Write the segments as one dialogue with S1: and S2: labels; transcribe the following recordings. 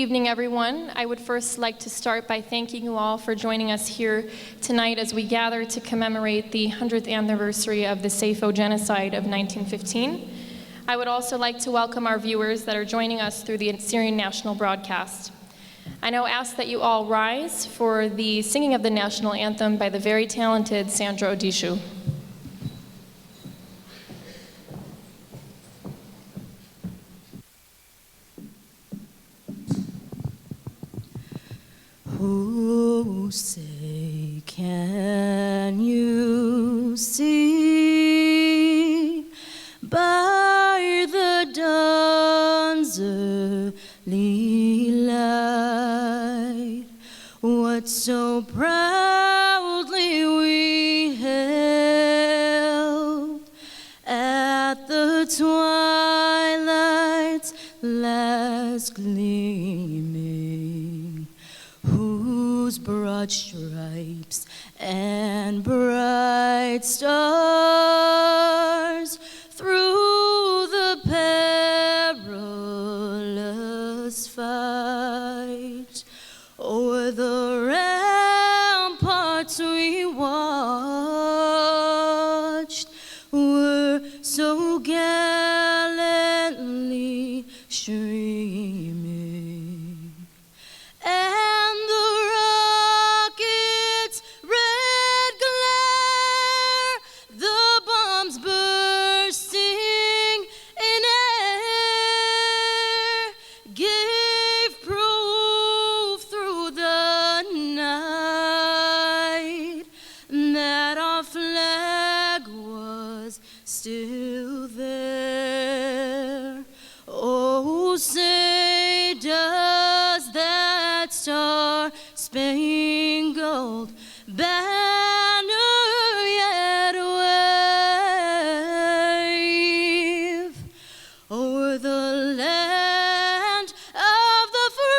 S1: evening, everyone. I would first like to start by thanking you all for joining us here tonight as we gather to commemorate the 100th anniversary of the Seyfo Genocide of 1915. I would also like to welcome our viewers that are joining us through the Syrian national broadcast. I now ask that you all rise for the singing of the national anthem by the very talented Sandra Odishu.
S2: Oh, say, can you see by the dawn's early light what so proudly we held at the twilight's last gleaming, whose broad stripes and bright stars through the perilous fight o'er the ramparts we watched were so gallantly streaming. And the rocket's red glare, the bombs bursting in air, gave proof through the night that our flag was still there. Oh, say does that star-spangled banner yet wave o'er the land of the free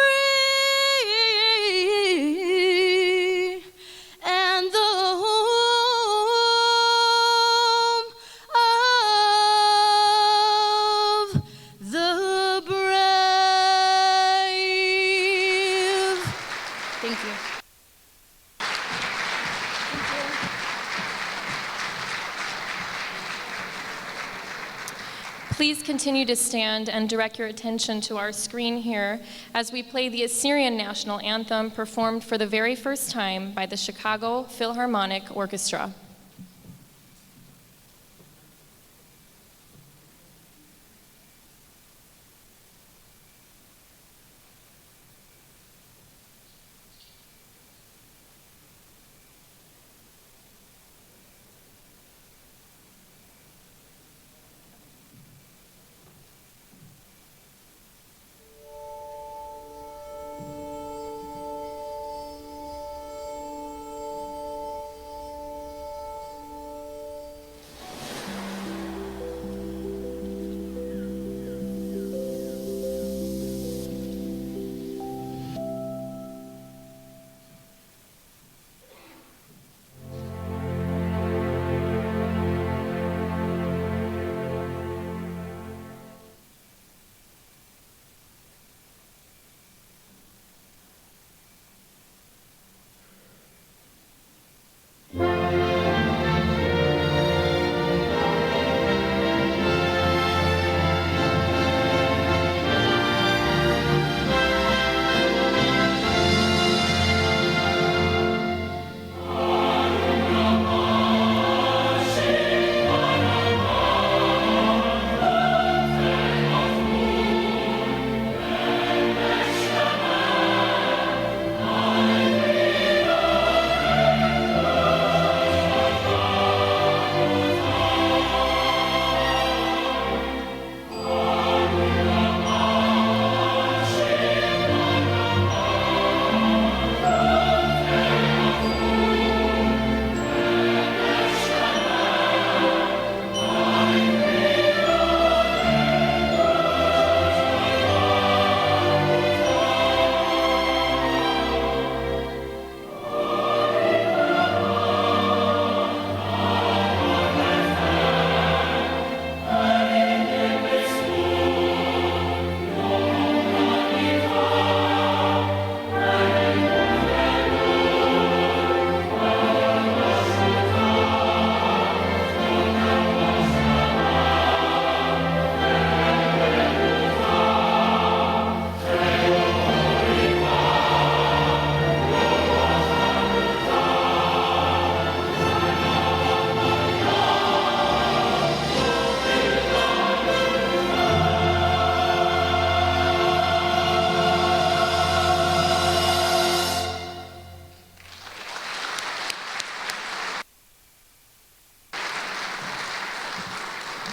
S2: and the home of the brave. Thank you.
S1: Please continue to stand and direct your attention to our screen here as we play the Assyrian national anthem performed for the very first time by the Chicago Philharmonic Orchestra.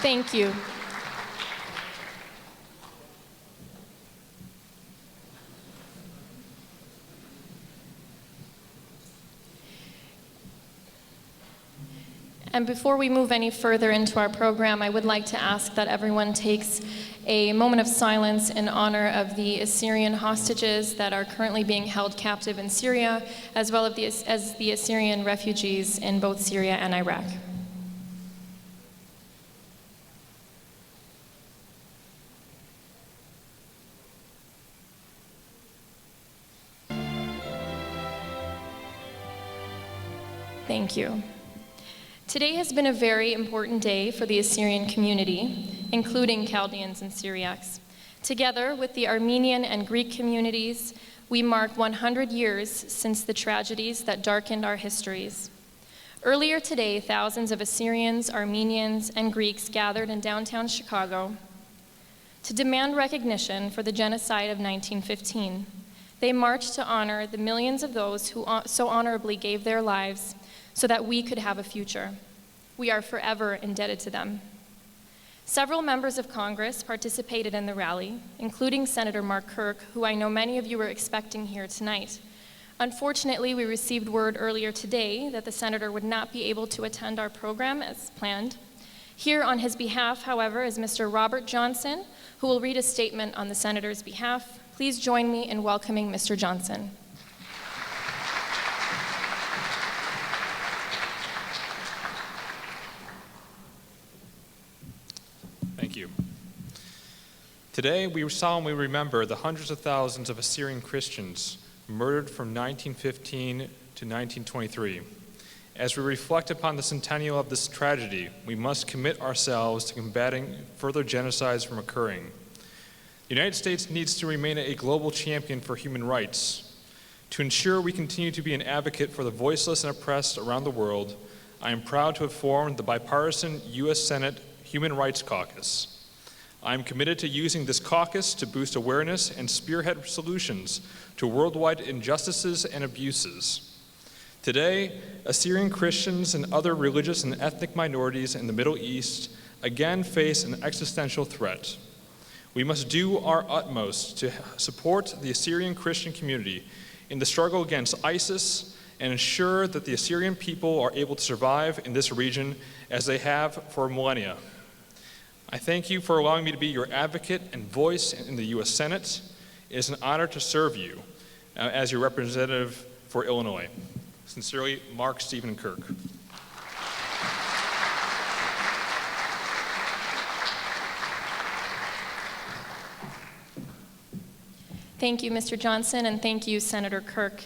S1: Thank you. And before we move any further into our program, I would like to ask that everyone takes a moment of silence in honor of the Assyrian hostages that are currently being held captive in Syria, as well as the Assyrian refugees in both Syria and Iraq. Thank you. Today has been a very important day for the Assyrian community, including Chaldeans and Syriacs. Together with the Armenian and Greek communities, we mark 100 years since the tragedies that darkened our histories. Earlier today, thousands of Assyrians, Armenians, and Greeks gathered in downtown Chicago to demand recognition for the genocide of 1915. They marched to honor the millions of those who so honorably gave their lives so that we could have a future. We are forever indebted to them. Several members of Congress participated in the rally, including Senator Mark Kirk, who I know many of you were expecting here tonight. Unfortunately, we received word earlier today that the senator would not be able to attend our program as planned. Here on his behalf, however, is Mr. Robert Johnson, who will read a statement on the senator's behalf. Please join me in welcoming Mr. Johnson.
S3: Thank you. Today, we solemnly remember the hundreds of thousands of Assyrian Christians murdered from 1915 to 1923. As we reflect upon the centennial of this tragedy, we must commit ourselves to combating further genocides from occurring. The United States needs to remain a global champion for human rights. To ensure we continue to be an advocate for the voiceless and oppressed around the world, I am proud to have formed the bipartisan U.S. Senate Human Rights Caucus. I am committed to using this caucus to boost awareness and spearhead solutions to worldwide injustices and abuses. Today, Assyrian Christians and other religious and ethnic minorities in the Middle East again face an existential threat. We must do our utmost to support the Assyrian Christian community in the struggle against ISIS and ensure that the Assyrian people are able to survive in this region as they have for millennia. I thank you for allowing me to be your advocate and voice in the U.S. Senate. It is an honor to serve you as your representative for Illinois. Sincerely, Mark Stephen Kirk.
S1: Thank you, Mr. Johnson, and thank you, Senator Kirk.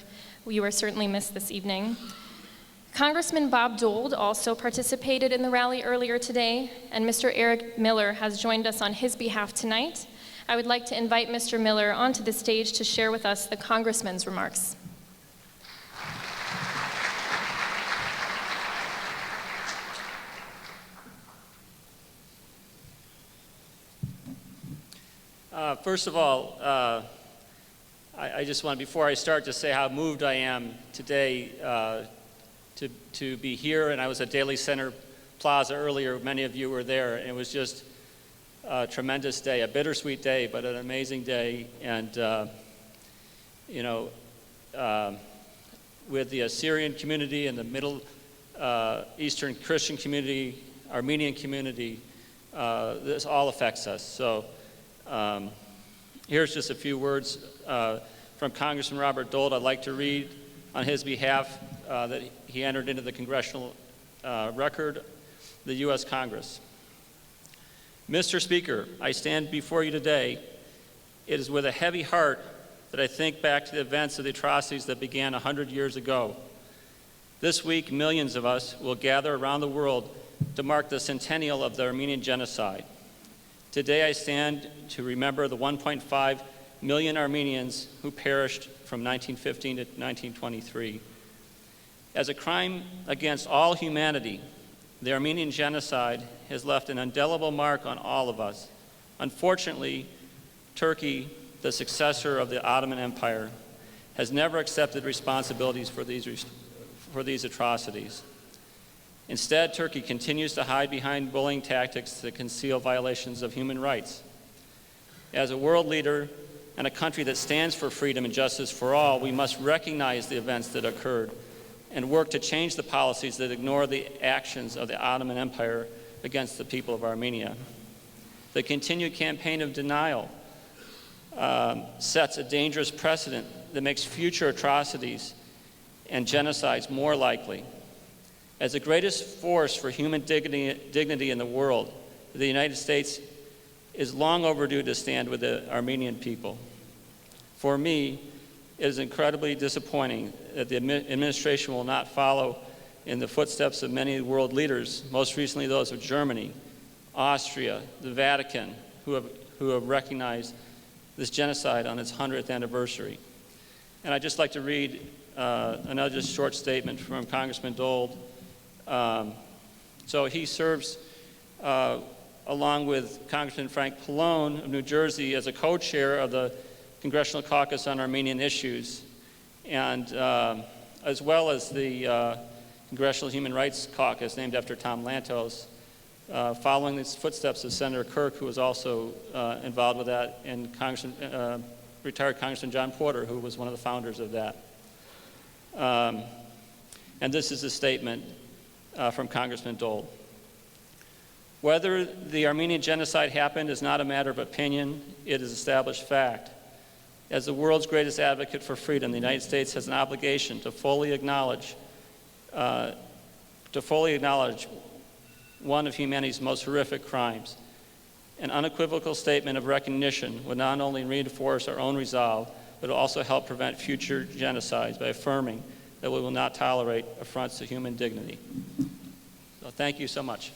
S1: You are certainly missed this evening. Congressman Bob Dole also participated in the rally earlier today, and Mr. Eric Miller has joined us on his behalf tonight. I would like to invite Mr. Miller onto the stage to share with us the Congressman's remarks.
S4: First of all, I just want, before I start, to say how moved I am today to be here. And I was at Daly Center Plaza earlier. Many of you were there. And it was just a tremendous day, a bittersweet day, but an amazing day. And, with the Assyrian community and the Middle Eastern Christian community, Armenian community, this all affects us. So here's just a few words from Congressman Robert Dole I'd like to read on his behalf that he entered into the congressional record, the U.S. Congress. Mr. Speaker, I stand before you today. It is with a heavy heart that I think back to the events of the atrocities that began 100 years ago. This week, millions of us will gather around the world to mark the centennial of the Armenian genocide. Today, I stand to remember the 1.5 million Armenians who perished from 1915 to 1923. As a crime against all humanity, the Armenian genocide has left an indelible mark on all of us. Unfortunately, Turkey, the successor of the Ottoman Empire, has never accepted responsibilities for these atrocities. Instead, Turkey continues to hide behind bullying tactics that conceal violations of human rights. As a world leader and a country that stands for freedom and justice for all, we must recognize the events that occurred and work to change the policies that ignore the actions of the Ottoman Empire against the people of Armenia. The continued campaign of denial sets a dangerous precedent that makes future atrocities and genocides more likely. As the greatest force for human dignity in the world, the United States is long overdue to stand with the Armenian people. For me, it is incredibly disappointing that the administration will not follow in the footsteps of many world leaders, most recently those of Germany, Austria, the Vatican, who have recognized this genocide on its 100th anniversary. And I'd just like to read another just short statement from Congressman Dole. So he serves along with Congressman Frank Pallone of New Jersey as a co-chair of the Congressional Caucus on Armenian Issues, and as well as the Congressional Human Rights Caucus, named after Tom Lantos, following the footsteps of Senator Kirk, who was also involved with that, and retired Congressman John Porter, who was one of the founders of that. And this is a statement from Congressman Dole. Whether the Armenian genocide happened is not a matter of opinion, it is established fact. As the world's greatest advocate for freedom, the United States has an obligation to fully acknowledge one of humanity's most horrific crimes. An unequivocal statement of recognition would not only reinforce our own resolve, but also help prevent future genocides by affirming that we will not tolerate affronts to human dignity. So thank you so much.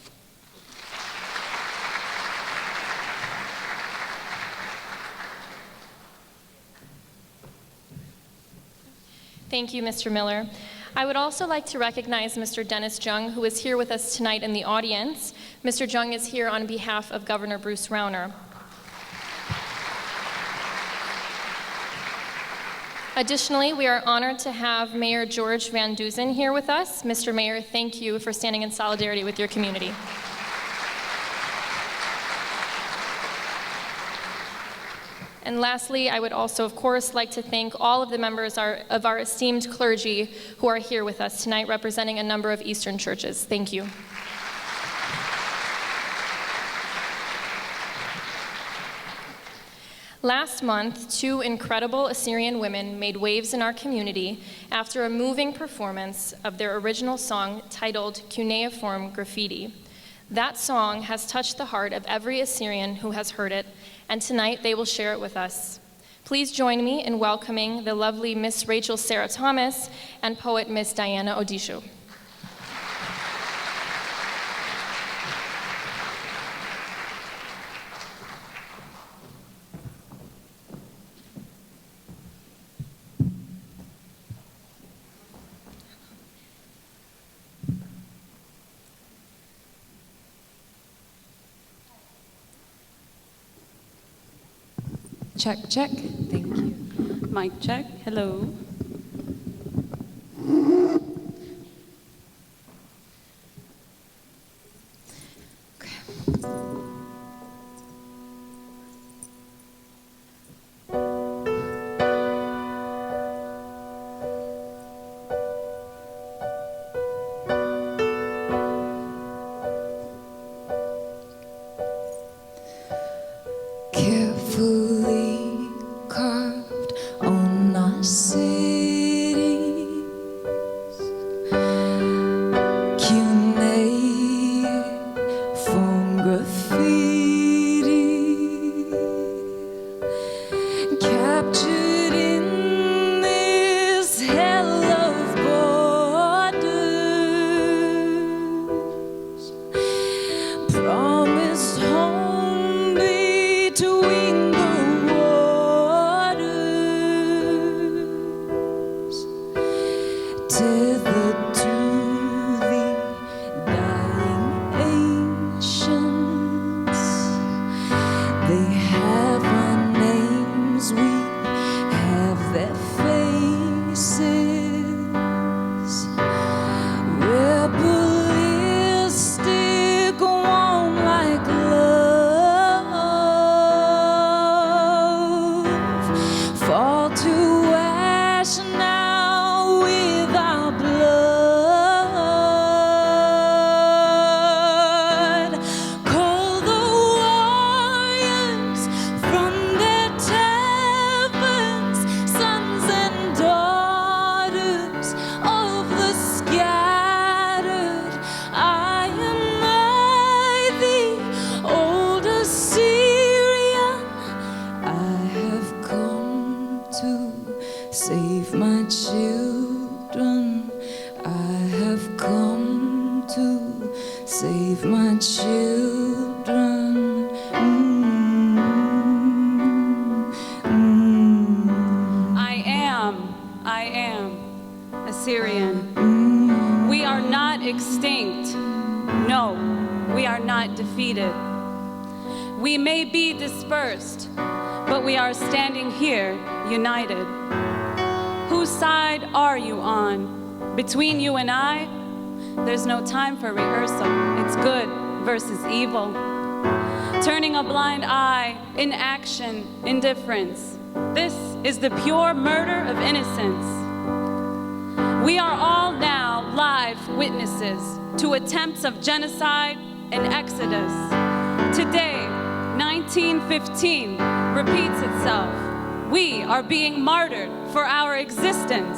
S1: Thank you, Mr. Miller. I would also like to recognize Mr. Dennis Jung, who is here with us tonight in the audience. Mr. Jung is here on behalf of Governor Bruce Rauner. Additionally, we are honored to have Mayor George Van Duzen here with us. Mr. Mayor, thank you for standing in solidarity with your community. And lastly, I would also, of course, like to thank all of the members of our esteemed clergy who are here with us tonight, representing a number of Eastern churches. Thank you. Last month, two incredible Assyrian women made waves in our community after a moving performance of their original song titled Cuneiform Graffiti. That song has touched the heart of every Assyrian who has heard it, and tonight they will share it with us. Please join me in welcoming the lovely Miss Rachel Sarah Thomas and poet Miss Diana Odisho.
S5: Check, check. Thank you. Mic check. Hello.
S6: Carefully carved on our cities, cuneiform graffiti, captured in this hell of borders, promised home between the waters, tethered to the dying ancients. They have our names, we have their faces. Rebel my children.
S5: I am Assyrian. We are not extinct. No, we are not defeated. We may be dispersed, but we are standing here united. Whose side are you on? Between you and I, there's no time for rehearsal. It's good versus evil. Turning a blind eye, inaction, indifference. This is the pure murder of innocence. We are all now live witnesses to attempts of genocide and exodus. Today, 1915 repeats itself. We are being martyred for our existence.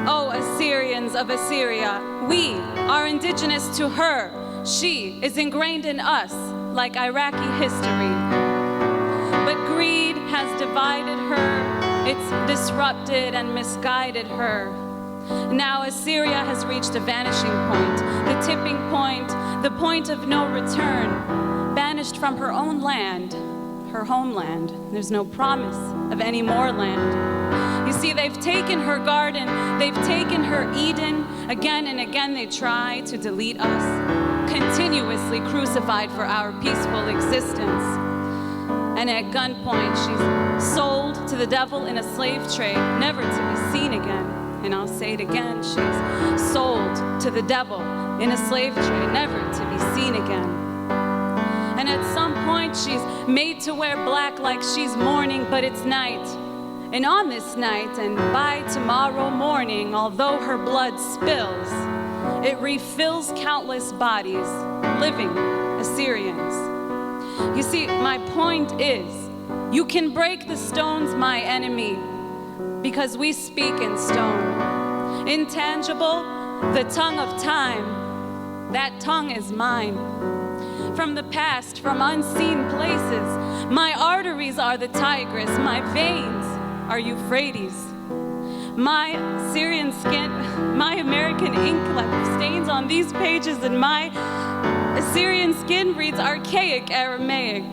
S5: O Assyrians of Assyria, we are indigenous to her. She is ingrained in us like Iraqi history. But greed has divided her, it's disrupted and misguided her. Now Assyria has reached a vanishing point, the tipping point, the point of no return, banished from her own land, her homeland. There's no promise of any more land. You see, they've taken her garden, they've taken her Eden. Again and again they try to delete us, continuously crucified for our peaceful existence. And at gunpoint, she's sold to the devil in a slave trade, never to be seen again. And I'll say it again, she's sold to the devil in a slave trade, never to be seen again. And at some point, she's made to wear black like she's mourning, but it's night. And on this night, and by tomorrow morning, although her blood spills, it refills countless bodies, living Assyrians. You see, my point is, you can break the stones, my enemy, because we speak in stone. Intangible, the tongue of time, that tongue is mine. From the past, from unseen places, my arteries are the Tigris, my veins are Euphrates. My Syrian skin, my American ink left stains on these pages, and my Assyrian skin reads archaic Aramaic.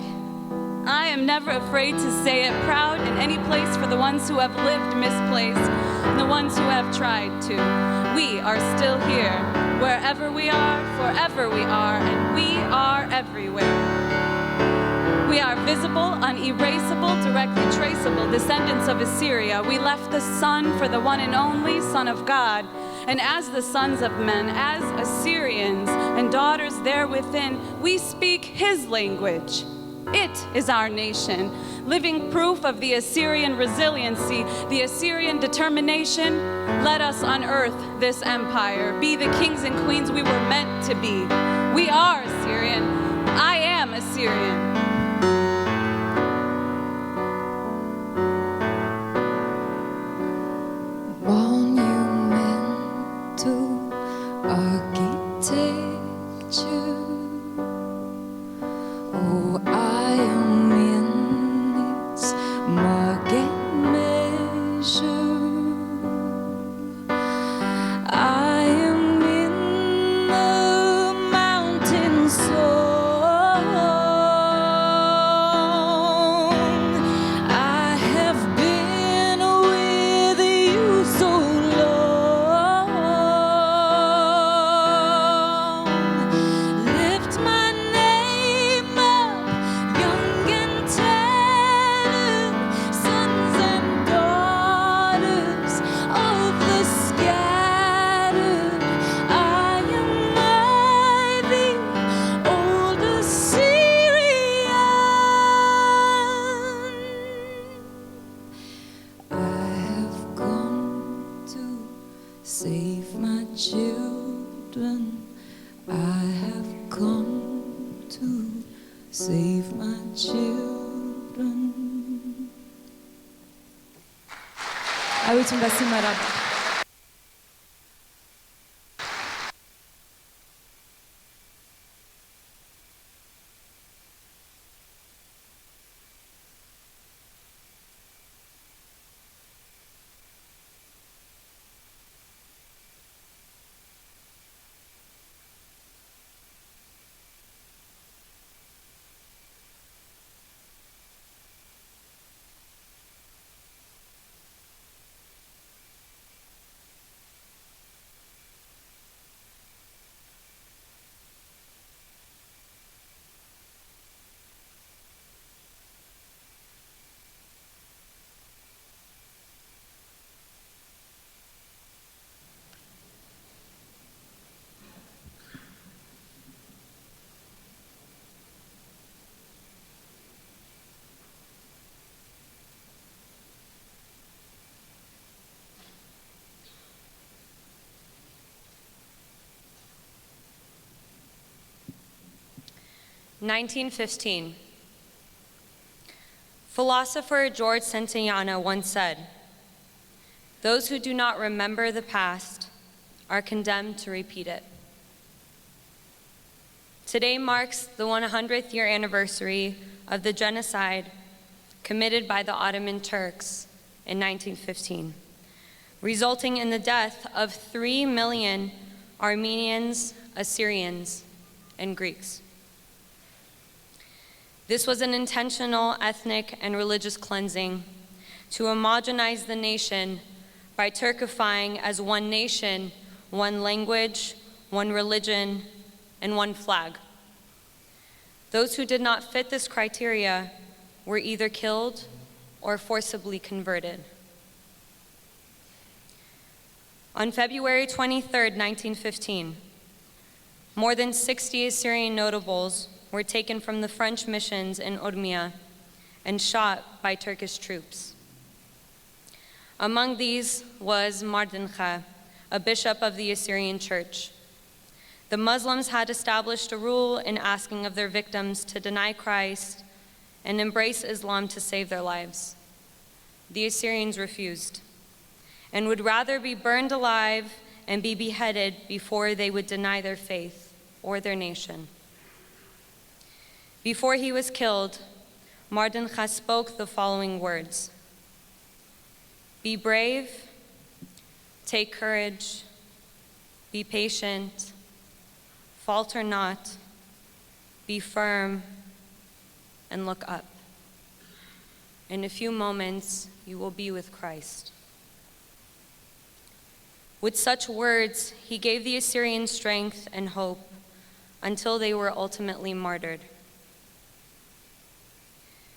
S5: I am never afraid to say it, proud in any place for the ones who have lived misplaced and the ones who have tried to. We are still here, wherever we are, forever we are, and we are everywhere. We are visible, unerasable, directly traceable, descendants of Assyria. We left the sun for the one and only Son of God. And as the sons of men, as Assyrians and daughters there within, we speak his language. It is our nation, living proof of the Assyrian resiliency, the Assyrian determination. Let us unearth this empire, be the kings and queens we were meant to be. We are Assyrian. I am Assyrian.
S6: Monumental architecture. Oh, I am in its market measure. I am in the mountain song. I have been with you so long. Lift my name up, young and tattered, sons and daughters of the scattered. I am mighty, old Assyrian. I have come to save my children. I have come to save my children.
S5: 아유, 좀 말씀 말아.
S7: 1915. Philosopher George Santayana once said, "Those who do not remember the past are condemned to repeat it." Today marks the 100th year anniversary of the genocide committed by the Ottoman Turks in 1915, resulting in the death of 3 million Armenians, Assyrians, and Greeks. This was an intentional ethnic and religious cleansing to homogenize the nation by Turkifying as one nation, one language, one religion, and one flag. Those who did not fit this criteria were either killed or forcibly converted. On February 23, 1915, more than 60 Assyrian notables were taken from the French missions in Urmia and shot by Turkish troops. Among these was Mardin Kha, a bishop of the Assyrian Church. The Muslims had established a rule in asking of their victims to deny Christ and embrace Islam to save their lives. The Assyrians refused and would rather be burned alive and be beheaded before they would deny their faith or their nation. Before he was killed, Mardin Kha spoke the following words: "Be brave, take courage, be patient, falter not, be firm, and look up. In a few moments, you will be with Christ." With such words, he gave the Assyrians strength and hope until they were ultimately martyred.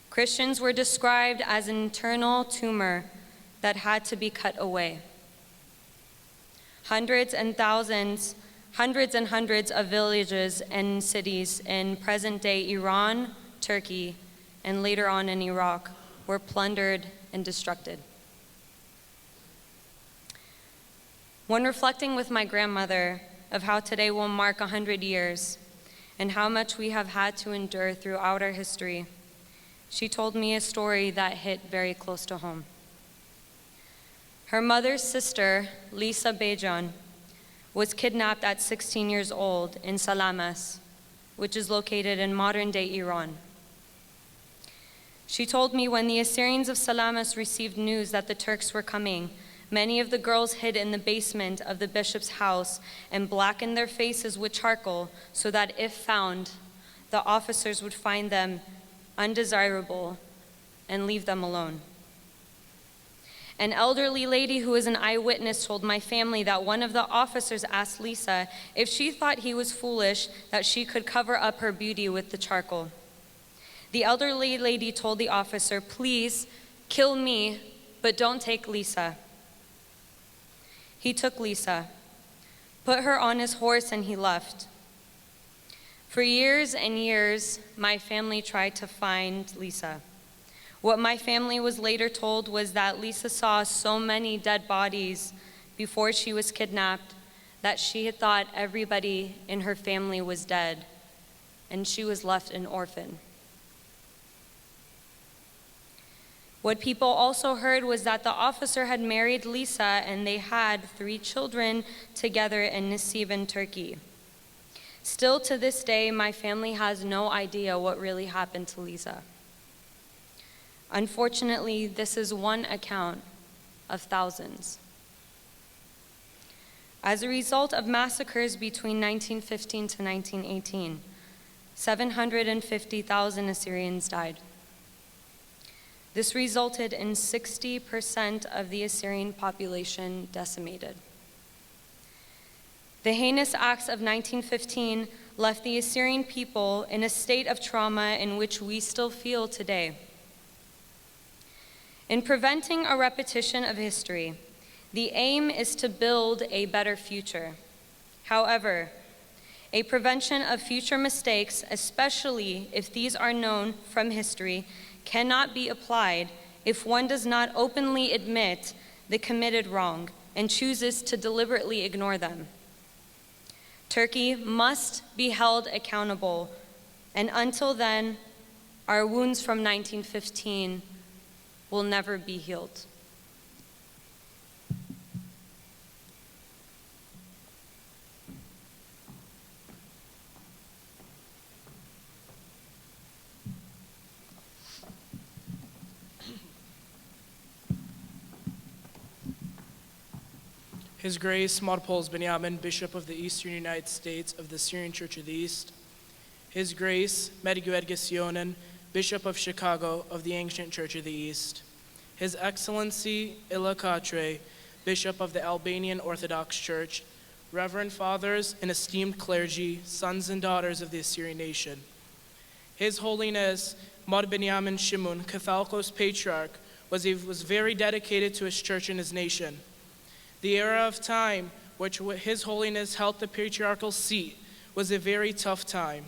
S7: Christians were described as an internal tumor that had to be cut away. Hundreds and hundreds of villages and cities in present-day Iran, Turkey, and later on in Iraq were plundered and destructed. When reflecting with my grandmother of how today will mark 100 years and how much we have had to endure throughout our history, she told me a story that hit very close to home. Her mother's sister, Lisa Bejan, was kidnapped at 16 years old in Salamas, which is located in modern-day Iran. She told me when the Assyrians of Salamas received news that the Turks were coming, many of the girls hid in the basement of the bishop's house and blackened their faces with charcoal so that if found, the officers would find them undesirable and leave them alone. An elderly lady who was an eyewitness told my family that one of the officers asked Lisa if she thought he was foolish that she could cover up her beauty with the charcoal. The elderly lady told the officer, "Please, kill me, but don't take Lisa." He took Lisa, put her on his horse, and he left. For years and years, my family tried to find Lisa. What my family was later told was that Lisa saw so many dead bodies before she was kidnapped that she had thought everybody in her family was dead, and she was left an orphan. What people also heard was that the officer had married Lisa and they had 3 children together in Nisibin, Turkey. Still to this day, my family has no idea what really happened to Lisa. Unfortunately, this is one account of thousands. As a result of massacres between 1915 to 1918, 750,000 Assyrians died. This resulted in 60% of the Assyrian population decimated. The heinous acts of 1915 left the Assyrian people in a state of trauma in which we still feel today. In preventing a repetition of history, the aim is to build a better future. However, a prevention of future mistakes, especially if these are known from history, cannot be applied if one does not openly admit the committed wrong and chooses to deliberately ignore them. Turkey must be held accountable And until then, our wounds from 1915 will never be healed.
S8: His Grace Marpols Benyamin, Bishop of the Eastern United States of the Syrian Church of the East. His Grace Medigued Gestionen, Bishop of Chicago of the Ancient Church of the East. His Excellency Ila Katre, Bishop of the Albanian Orthodox Church, Reverend Fathers and esteemed clergy, sons and daughters of the Assyrian nation. His Holiness Mar Benyamin Shimun, Catholicos Patriarch, was very dedicated to his church and his nation. The era of time which His Holiness held the patriarchal seat was a very tough time.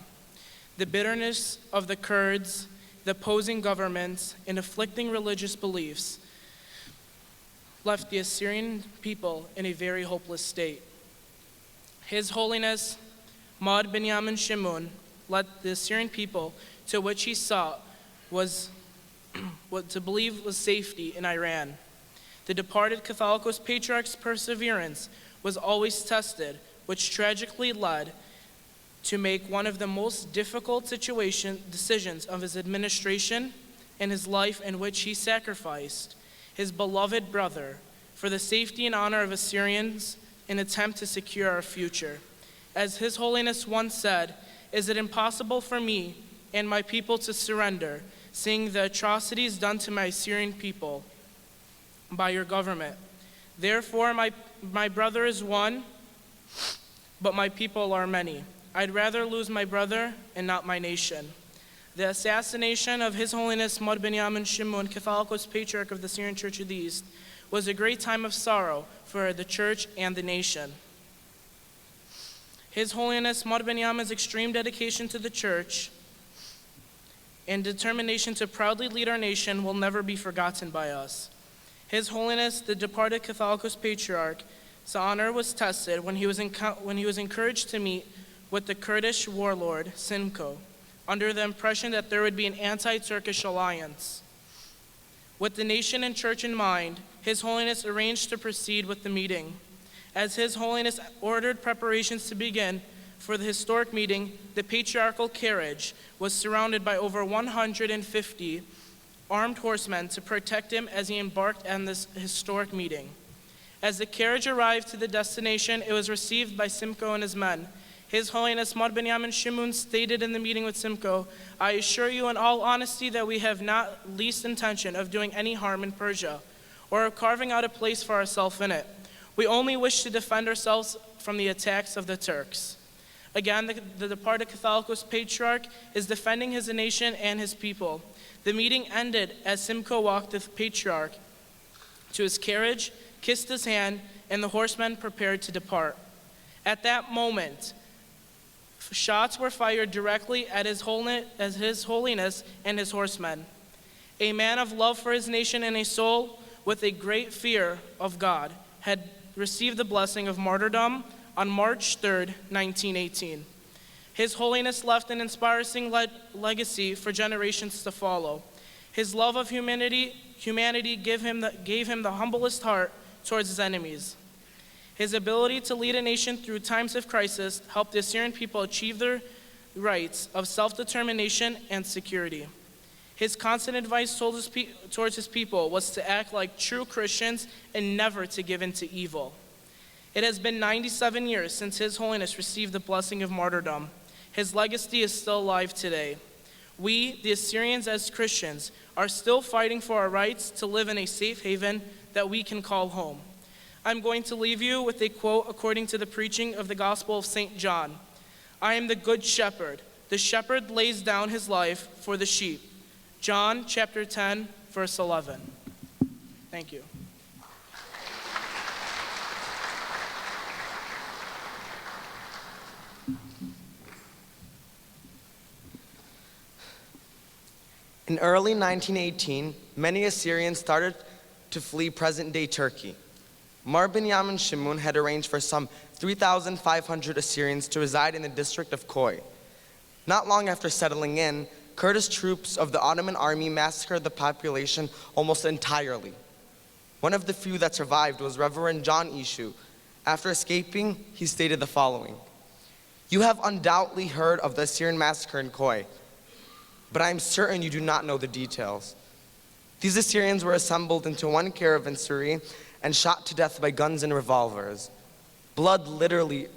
S8: The bitterness of the Kurds, the opposing governments, and afflicting religious beliefs left the Assyrian people in a very hopeless state. His Holiness Mar Benyamin Shimun led the Assyrian people to which he sought was what to believe was safety in Iran. The departed Catholicos Patriarch's perseverance was always tested, which tragically led to make one of the most difficult decisions of his administration and his life, in which he sacrificed his beloved brother for the safety and honor of Assyrians in an attempt to secure our future. As His Holiness once said, "Is it impossible for me and my people to surrender, seeing the atrocities done to my Assyrian people by your government? Therefore, my brother is one, but my people are many. I'd rather lose my brother and not my nation." The assassination of His Holiness Mar Benyamin Shimun, Catholicos Patriarch of the Syrian Church of the East, was a great time of sorrow for the church and the nation. His Holiness Mar Benyamin's extreme dedication to the church and determination to proudly lead our nation will never be forgotten by us. His Holiness, the departed Catholicos Patriarch's honor was tested when he was encouraged to meet with the Kurdish warlord, Seyfo, under the impression that there would be an anti-Turkish alliance. With the nation and church in mind, His Holiness arranged to proceed with the meeting. As His Holiness ordered preparations to begin for the historic meeting, the patriarchal carriage was surrounded by over 150 armed horsemen to protect him as he embarked on this historic meeting. As the carriage arrived to the destination, it was received by Seyfo and his men. His Holiness Mar Benyamin Shimun stated in the meeting with Seyfo, "I assure you in all honesty that we have not least intention of doing any harm in Persia, or of carving out a place for ourselves in it. We only wish to defend ourselves from the attacks of the Turks." Again, the departed Catholicos Patriarch is defending his nation and his people. The meeting ended as Seyfo walked the Patriarch to his carriage, kissed his hand, and the horsemen prepared to depart. At that moment, shots were fired directly at His Holiness and his horsemen. A man of love for his nation and a soul with a great fear of God had received the blessing of martyrdom on March 3rd, 1918. His Holiness left an inspiring legacy for generations to follow. His love of humanity gave him the humblest heart towards his enemies. His ability to lead a nation through times of crisis helped the Assyrian people achieve their rights of self-determination and security. His constant advice towards his people was to act like true Christians and never to give in to evil. It has been 97 years since His Holiness received the blessing of martyrdom. His legacy is still alive today. We, the Assyrians as Christians, are still fighting for our rights to live in a safe haven that we can call home. I'm going to leave you with a quote according to the preaching of the Gospel of St. John. "I am the good shepherd. The shepherd lays down his life for the sheep." John chapter 10, verse 11. Thank you.
S9: In early 1918, many Assyrians started to flee present-day Turkey. Mar Benyamin Shimun had arranged for some 3,500 Assyrians to reside in the district of Koy. Not long after settling in, Kurdish troops of the Ottoman army massacred the population almost entirely. One of the few that survived was Reverend John Ishu. After escaping, he stated the following: "You have undoubtedly heard of the Assyrian massacre in Khoi, but I am certain you do not know the details. These Assyrians were assembled into one caravanserai and shot to death by guns and revolvers. Blood literally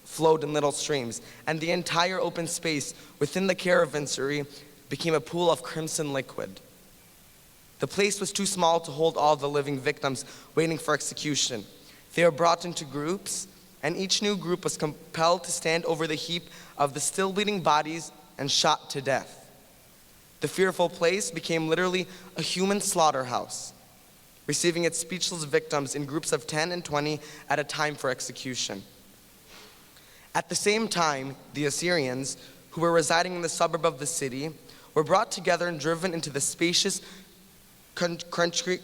S9: flowed in little streams, and the entire open space within the caravanserai became a pool of crimson liquid. The place was too small to hold all the living victims waiting for execution. They were brought into groups, and each new group was compelled to stand over the heap of the still bleeding bodies and shot to death. The fearful place became literally a human slaughterhouse, receiving its speechless victims in groups of 10 and 20 at a time for execution. At the same time, the Assyrians, who were residing in the suburb of the city, were brought together and driven into the spacious courtyard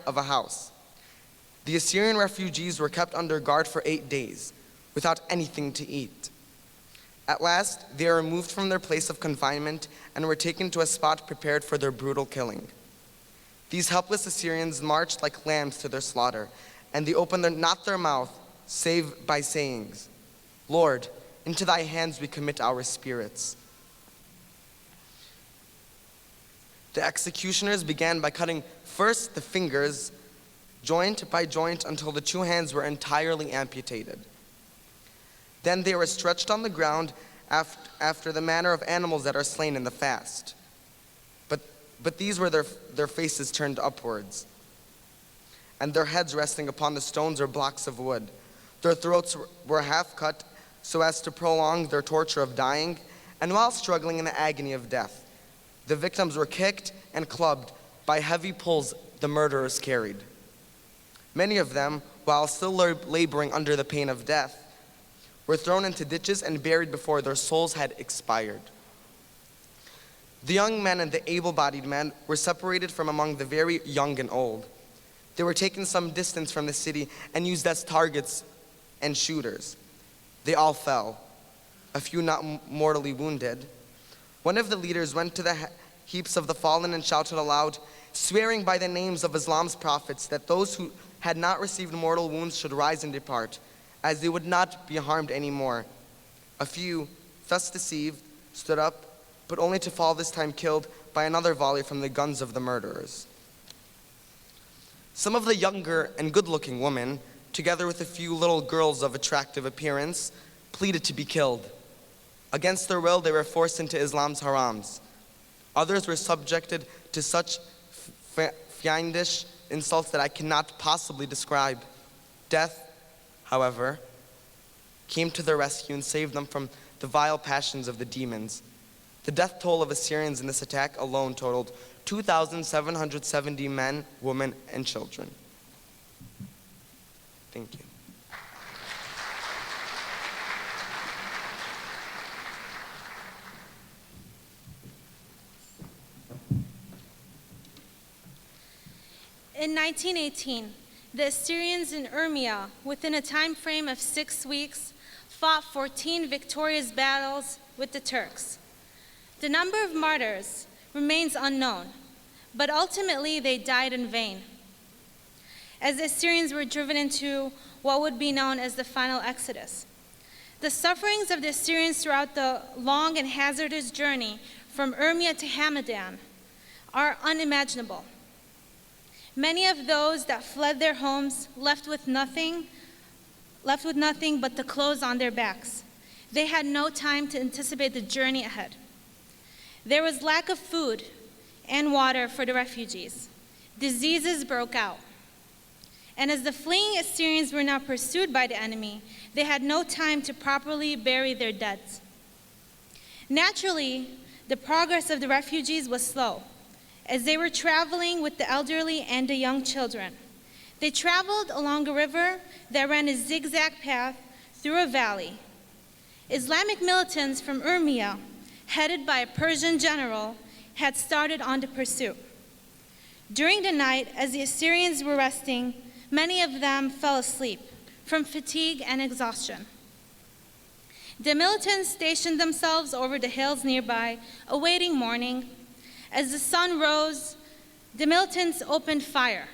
S9: of a house. The Assyrian refugees were kept under guard for 8 days, without anything to eat. At last, they were removed from their place of confinement and were taken to a spot prepared for their brutal killing. These helpless Assyrians marched like lambs to their slaughter, and they opened not their mouth, save by sayings, 'Lord, into thy hands we commit our spirits.' The executioners began by cutting first the fingers, joint by joint, until the 2 hands were entirely amputated. Then they were stretched on the ground after the manner of animals that are slain in the fast. But these were their faces turned upwards, and their heads resting upon the stones or blocks of wood. Their throats were half cut so as to prolong their torture of dying, and while struggling in the agony of death, the victims were kicked and clubbed by heavy poles the murderers carried. Many of them, while still laboring under the pain of death, were thrown into ditches and buried before their souls had expired. The young men and the able-bodied men were separated from among the very young and old. They were taken some distance from the city and used as targets and shooters. They all fell, a few not mortally wounded. One of the leaders went to the heaps of the fallen and shouted aloud, swearing by the names of Islam's prophets that those who had not received mortal wounds should rise and depart, as they would not be harmed anymore. A few, thus deceived, stood up, but only to fall this time killed by another volley from the guns of the murderers. Some of the younger and good-looking women, together with a few little girls of attractive appearance, pleaded to be killed. Against their will, they were forced into Islam's harams. Others were subjected to such fiendish insults that I cannot possibly describe. Death, however, came to their rescue and saved them from the vile passions of the demons. The death toll of Assyrians in this attack alone totaled 2,770 men, women, and children. Thank you.
S10: In 1918, the Assyrians in Urmia, within a time frame of 6 weeks, fought 14 victorious battles with the Turks. The number of martyrs remains unknown, but ultimately they died in vain, as the Assyrians were driven into what would be known as the final exodus. The sufferings of the Assyrians throughout the long and hazardous journey from Urmia to Hamadan are unimaginable. Many of those that fled their homes left with nothing but the clothes on their backs. They had no time to anticipate the journey ahead. There was lack of food and water for the refugees. Diseases broke out. And as the fleeing Assyrians were now pursued by the enemy, they had no time to properly bury their dead. Naturally, the progress of the refugees was slow, as they were traveling with the elderly and the young children. They traveled along a river that ran a zigzag path through a valley. Islamic militants from Urmia, headed by a Persian general, had started on the pursuit. During the night, as the Assyrians were resting, many of them fell asleep from fatigue and exhaustion. The militants stationed themselves over the hills nearby, awaiting morning. As the sun rose, the militants opened fire.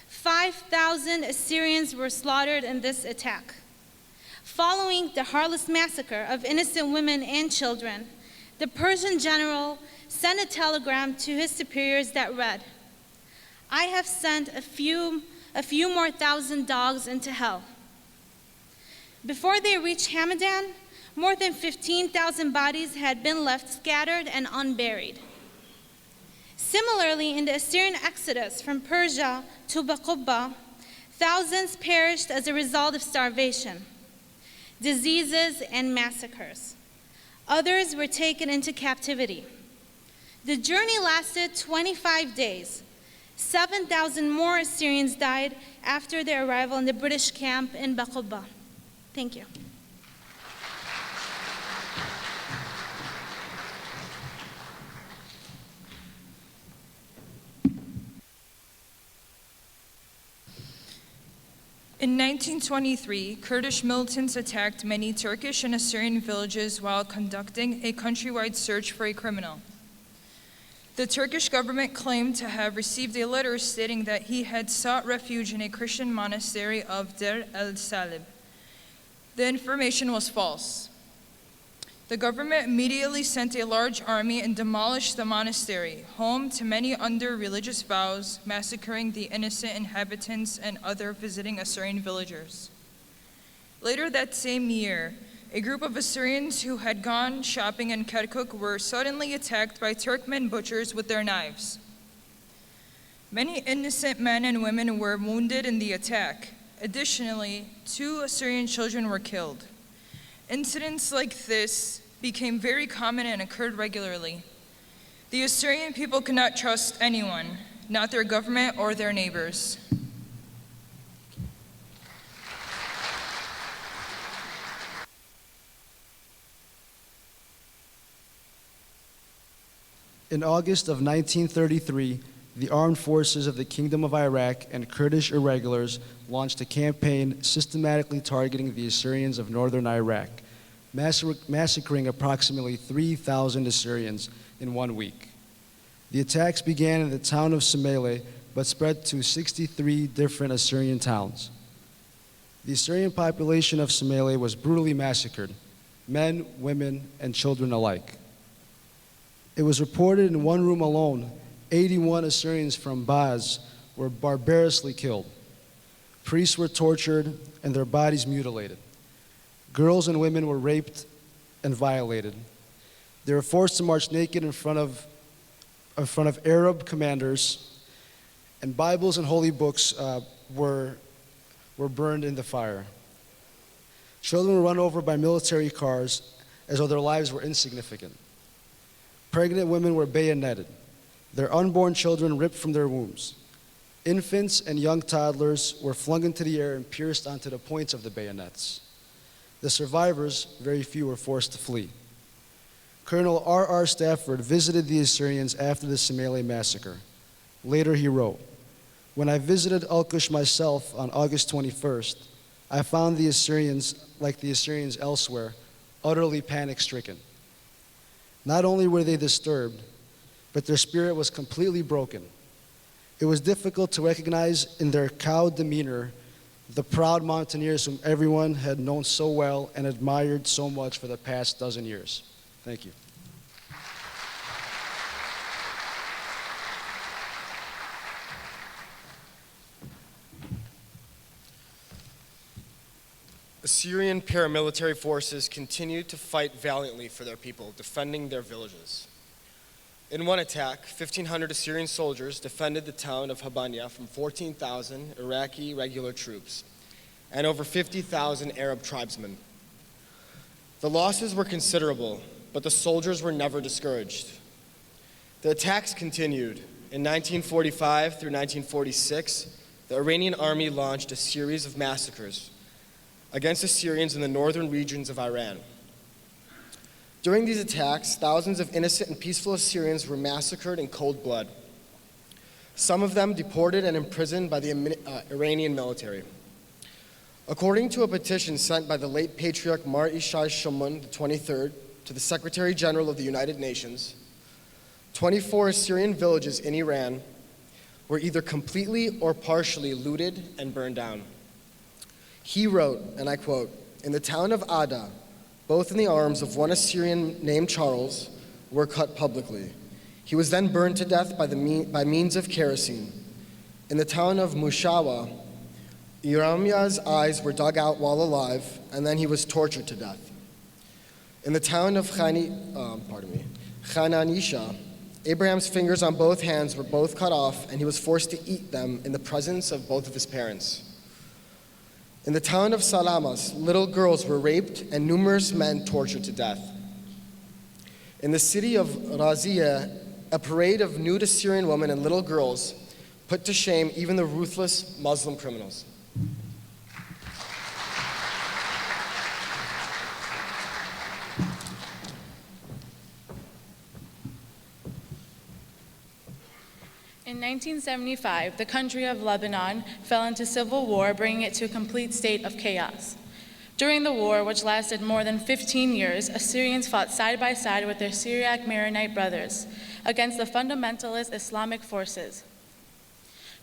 S10: 5,000 Assyrians were slaughtered in this attack. Following the heartless massacre of innocent women and children, the Persian general sent a telegram to his superiors that read, "I have sent a few more thousand dogs into hell." Before they reached Hamadan, more than 15,000 bodies had been left scattered and unburied. Similarly, in the Assyrian exodus from Persia to Baqubba, thousands perished as a result of starvation, diseases, and massacres. Others were taken into captivity. The journey lasted 25 days. 7,000 more Assyrians died after their arrival in the British camp in Baqubba. Thank you.
S6: In 1923, Kurdish militants attacked many Turkish and Assyrian villages while conducting a countrywide search for a criminal. The Turkish government claimed to have received a letter stating that he had sought refuge in a Christian monastery of Deir el-Salib. The information was false. The government immediately sent a large army and demolished the monastery, home to many under religious vows, massacring the innocent inhabitants and other visiting Assyrian villagers. Later that same year, a group of Assyrians who had gone shopping in Kirkuk were suddenly attacked by Turkmen butchers with their knives. Many innocent men and women were wounded in the attack. Additionally, 2 Assyrian children were killed. Incidents like this became very common and occurred regularly. The Assyrian people could not trust anyone, not their government or their neighbors.
S11: In August of 1933, the armed forces of the Kingdom of Iraq and Kurdish irregulars launched a campaign systematically targeting the Assyrians of northern Iraq, massacring approximately 3,000 Assyrians in 1 week. The attacks began in the town of Semele, but spread to 63 different Assyrian towns. The Assyrian population of Semele was brutally massacred, men, women, and children alike. It was reported in one room alone, 81 Assyrians from Baz were barbarously killed. Priests were tortured and their bodies mutilated. Girls and women were raped and violated. They were forced to march naked in front of Arab commanders, and Bibles and holy books were burned in the fire. Children were run over by military cars as though their lives were insignificant. Pregnant women were bayoneted, their unborn children ripped from their wombs. Infants and young toddlers were flung into the air and pierced onto the points of the bayonets. The survivors, very few, were forced to flee. Colonel R.R. Stafford visited the Assyrians after the Semele massacre. Later he wrote, "When I visited Al-Qush myself on August 21st, I found the Assyrians, like the Assyrians elsewhere, utterly panic-stricken. Not only were they disturbed, but their spirit was completely broken. It was difficult to recognize in their cowed demeanor the proud mountaineers whom everyone had known so well and admired so much for the past dozen years." Thank you.
S12: Assyrian paramilitary forces continued to fight valiantly for their people, defending their villages. In one attack, 1,500 Assyrian soldiers defended the town of Habanya from 14,000 Iraqi regular troops and over 50,000 Arab tribesmen. The losses were considerable, but the soldiers were never discouraged. The attacks continued. In 1945 through 1946, the Iranian army launched a series of massacres against Assyrians in the northern regions of Iran. During these attacks, thousands of innocent and peaceful Assyrians were massacred in cold blood, some of them deported and imprisoned by the Iranian military. According to a petition sent by the late Patriarch Mar Ishai Shamun XXIII to the Secretary General of the United Nations, 24 Assyrian villages in Iran were either completely or partially looted and burned down. He wrote, and I quote, "In the town of Ada, both in the arms of one Assyrian named Charles were cut publicly. He was then burned to death by means of kerosene. In the town of Mushawa, Iramia's eyes were dug out while alive, and then he was tortured to death. In the town of Khananisha, Abraham's fingers on both hands were both cut off, and he was forced to eat them in the presence of both of his parents. In the town of Salamas, little girls were raped and numerous men tortured to death. In the city of Razia, a parade of nude Assyrian women and little girls put to shame even the ruthless Muslim criminals."
S13: In 1975, the country of Lebanon fell into civil war, bringing it to a complete state of chaos. During the war, which lasted more than 15 years, Assyrians fought side by side with their Syriac Maronite brothers against the fundamentalist Islamic forces.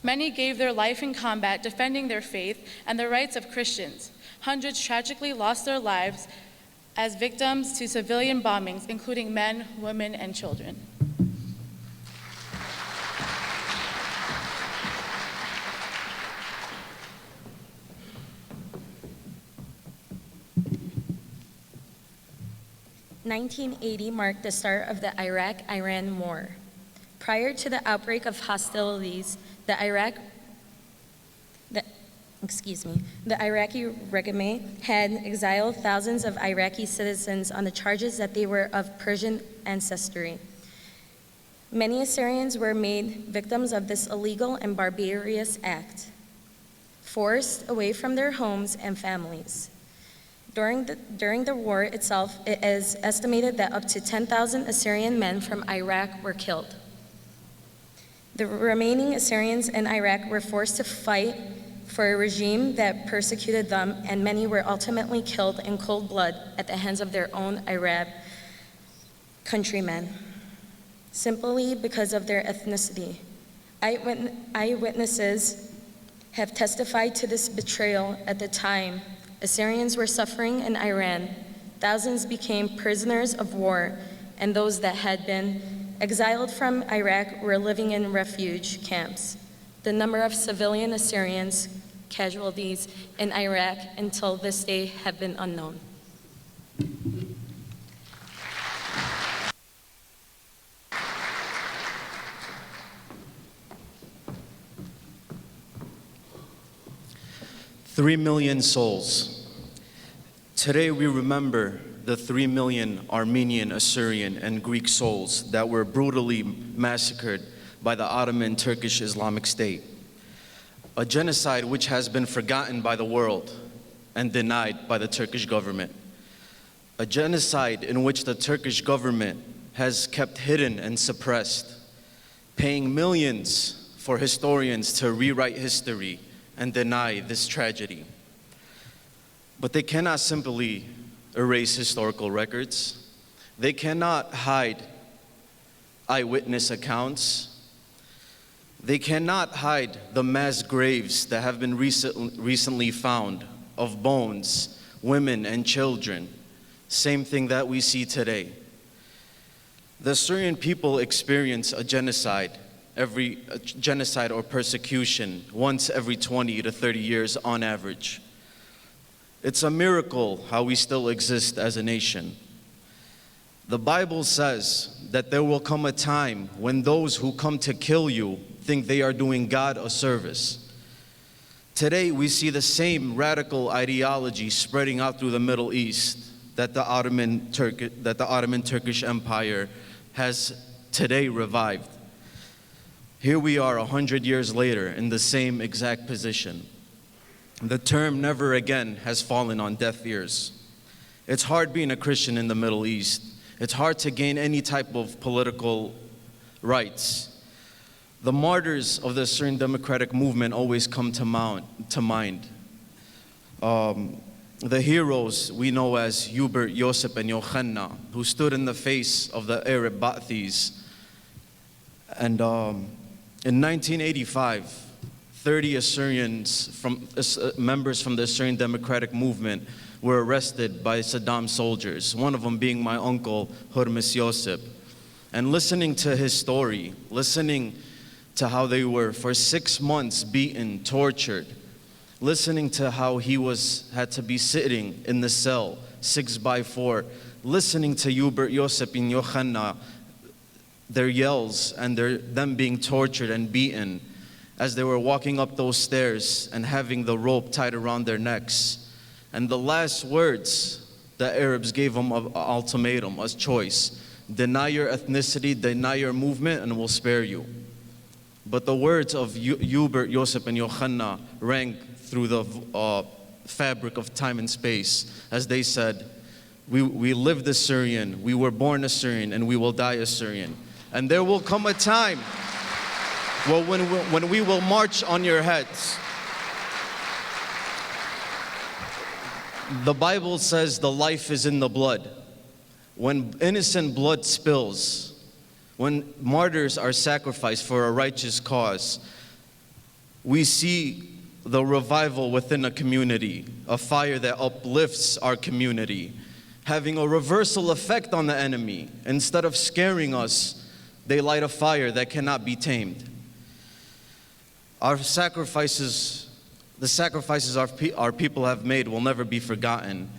S13: Many gave their life in combat defending their faith and the rights of Christians. Hundreds tragically lost their lives as victims to civilian bombings, including men, women, and children.
S14: In 1980 marked the start of the Iraq-Iran War. Prior to the outbreak of hostilities, the Iraqi regime had exiled thousands of Iraqi citizens on the charges that they were of Persian ancestry. Many Assyrians were made victims of this illegal and barbarous act, forced away from their homes and families. During the war itself, it is estimated that up to 10,000 Assyrian men from Iraq were killed. The remaining Assyrians in Iraq were forced to fight for a regime that persecuted them, and many were ultimately killed in cold blood at the hands of their own Arab countrymen, simply because of their ethnicity. Eyewitnesses have testified to this betrayal. At the time Assyrians were suffering in Iran, thousands became prisoners of war, and those that had been exiled from Iraq were living in refuge camps. The number of civilian Assyrians casualties in Iraq until this day have been unknown.
S15: "3 million souls. Today we remember the 3 million Armenian, Assyrian, and Greek souls that were brutally massacred by the Ottoman Turkish Islamic State. A genocide which has been forgotten by the world and denied by the Turkish government. A genocide in which the Turkish government has kept hidden and suppressed, paying millions for historians to rewrite history and deny this tragedy. But they cannot simply erase historical records. They cannot hide eyewitness accounts. They cannot hide the mass graves that have been recently found of bones, women, and children. Same thing that we see today. The Assyrian people experience a genocide or persecution once every 20 to 30 years on average. It's a miracle how we still exist as a nation. The Bible says that there will come a time when those who come to kill you think they are doing God a service. Today we see the same radical ideology spreading out through the Middle East that the Ottoman Turkish Empire has today revived. Here we are 100 years later in the same exact position. The term "never again" has fallen on deaf ears. It's hard being a Christian in the Middle East. It's hard to gain any type of political rights. The martyrs of the Assyrian Democratic Movement always come to mind. the heroes we know as Hubert, Joseph, and Yohanna, who stood in the face of the Arab Ba'this. And in 1985, 30 members from the Assyrian Democratic Movement were arrested by Saddam soldiers, one of them being my uncle, Hurmus Yosef. And listening to his story, listening to how they were for 6 months beaten, tortured, listening to how he had to be sitting in the cell 6x4, listening to Hubert, Yosef, and Yohanna, their yells and them being tortured and beaten as they were walking up those stairs and having the rope tied around their necks. And the last words the Arabs gave them an ultimatum, a choice: deny your ethnicity, deny your movement, and we'll spare you. But the words of Hubert, Yosef, and Yohanna rang through the fabric of time and space as they said, we lived Assyrian, we were born Assyrian, and we will die Assyrian. And there will come a time when we will march on your heads. The Bible says the life is in the blood. When innocent blood spills, when martyrs are sacrificed for a righteous cause, we see the revival within a community, a fire that uplifts our community, having a reversal effect on the enemy. Instead of scaring us, they light a fire that cannot be tamed. Our sacrifices, the sacrifices our people have made will never be forgotten.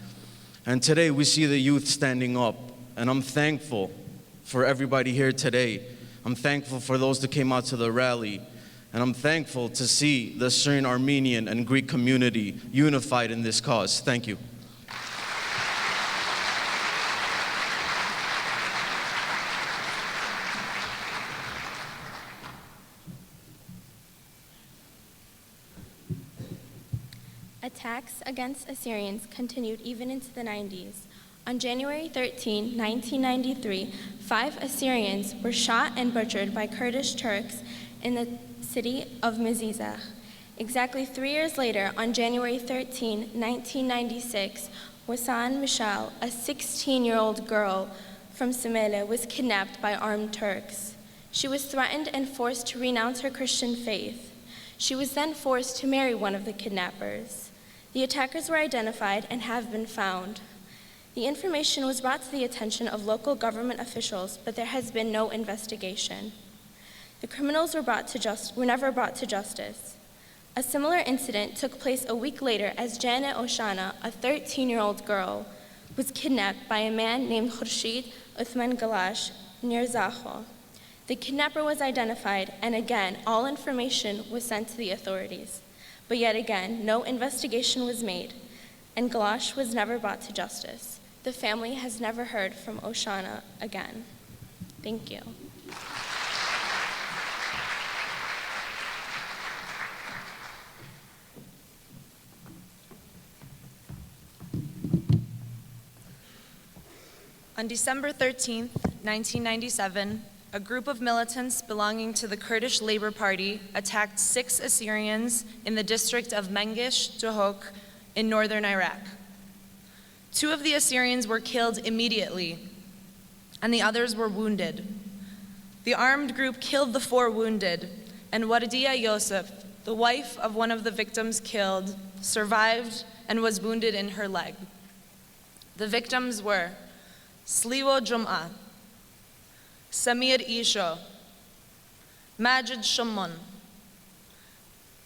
S15: And today we see the youth standing up, and I'm thankful for everybody here today. I'm thankful for those that came out to the rally, and I'm thankful to see the Syrian, Armenian, and Greek community unified in this cause. Thank you.
S14: Attacks against Assyrians continued even into the 90s. On January 13, 1993, 5 Assyrians were shot and butchered by Kurdish Turks in the city of Mizizah. Exactly 3 years later, on January 13, 1996, Wasan Mishal, a 16-year-old girl from Semele, was kidnapped by armed Turks. She was threatened and forced to renounce her Christian faith. She was then forced to marry one of the kidnappers. The attackers were identified and have been found. The information was brought to the attention of local government officials, but there has been no investigation. The criminals were never brought to justice. A similar incident took place a week later as Janet Oshana, a 13-year-old girl, was kidnapped by a man named Khurshid Uthman Galash near Zaho. The kidnapper was identified, and again, all information was sent to the authorities. But yet again, no investigation was made, and Galash was never brought to justice. The family has never heard from Oshana again. Thank you.
S16: On December 13, 1997, a group of militants belonging to the Kurdish Labor Party attacked 6 Assyrians in the district of Mengish Duhok in northern Iraq. 2 of the Assyrians were killed immediately, and the others were wounded. The armed group killed the 4 wounded, and Wardiya Yosef, the wife of one of the victims killed, survived and was wounded in her leg. The victims were Sliwo Jum'ah, Samir Isho, Majid Shumon,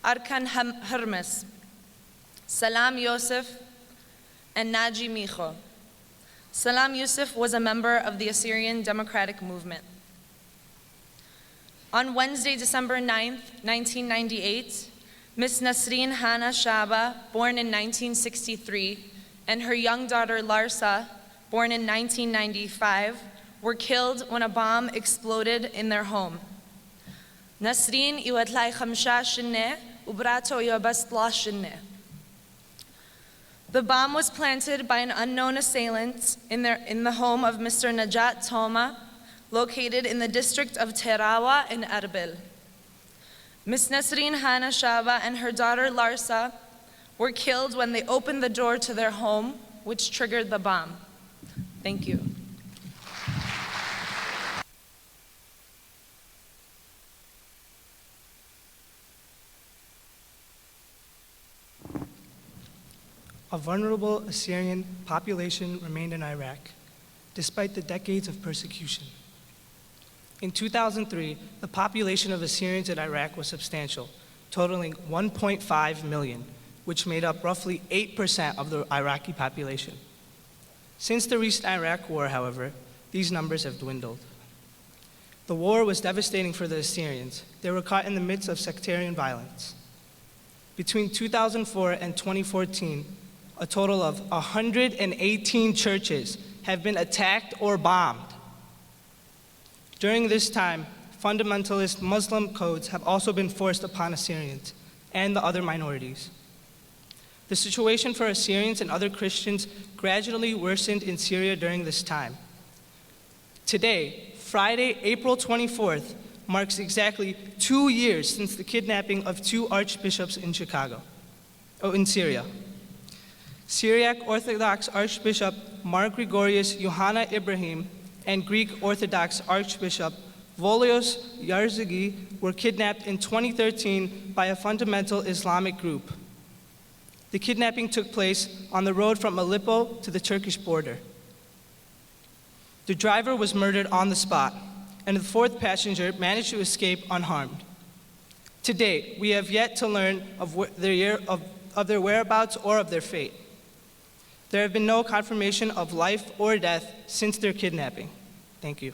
S16: Arkan Hermes, Salam Yosef, and Naji Micho. Salam Yusuf was a member of the Assyrian Democratic Movement. On Wednesday, December 9, 1998, Miss Nasreen Hana Shaba, born in 1963, and her young daughter Larsa, born in 1995, were killed when a bomb exploded in their home. Nasreen iwatlai khamsha shinne, ubrato yobastla shinne. The bomb was planted by an unknown assailant in the home of Mr. Najat Toma, located in the district of Terawa in Erbil. Miss Nasreen Hana Shaba and her daughter Larsa were killed when they opened the door to their home, which triggered the bomb. Thank you.
S17: A vulnerable Assyrian population remained in Iraq, despite the decades of persecution. In 2003, the population of Assyrians in Iraq was substantial, totaling 1.5 million, which made up roughly 8% of the Iraqi population. Since the recent Iraq War, however, these numbers have dwindled. The war was devastating for the Assyrians. They were caught in the midst of sectarian violence. Between 2004 and 2014, a total of 118 churches have been attacked or bombed. During this time, fundamentalist Muslim codes have also been forced upon Assyrians and the other minorities. The situation for Assyrians and other Christians gradually worsened in Syria during this time. Today, Friday, April 24th, marks exactly 2 years since the kidnapping of 2 archbishops in Syria. Syriac Orthodox Archbishop Mark Gregorius Johanna Ibrahim and Greek Orthodox Archbishop Volios Yarzegi were kidnapped in 2013 by a fundamental Islamic group. The kidnapping took place on the road from Aleppo to the Turkish border. The driver was murdered on the spot, and the 4th passenger managed to escape unharmed. To date, we have yet to learn of their whereabouts or of their fate. There have been no confirmation of life or death since their kidnapping. Thank you.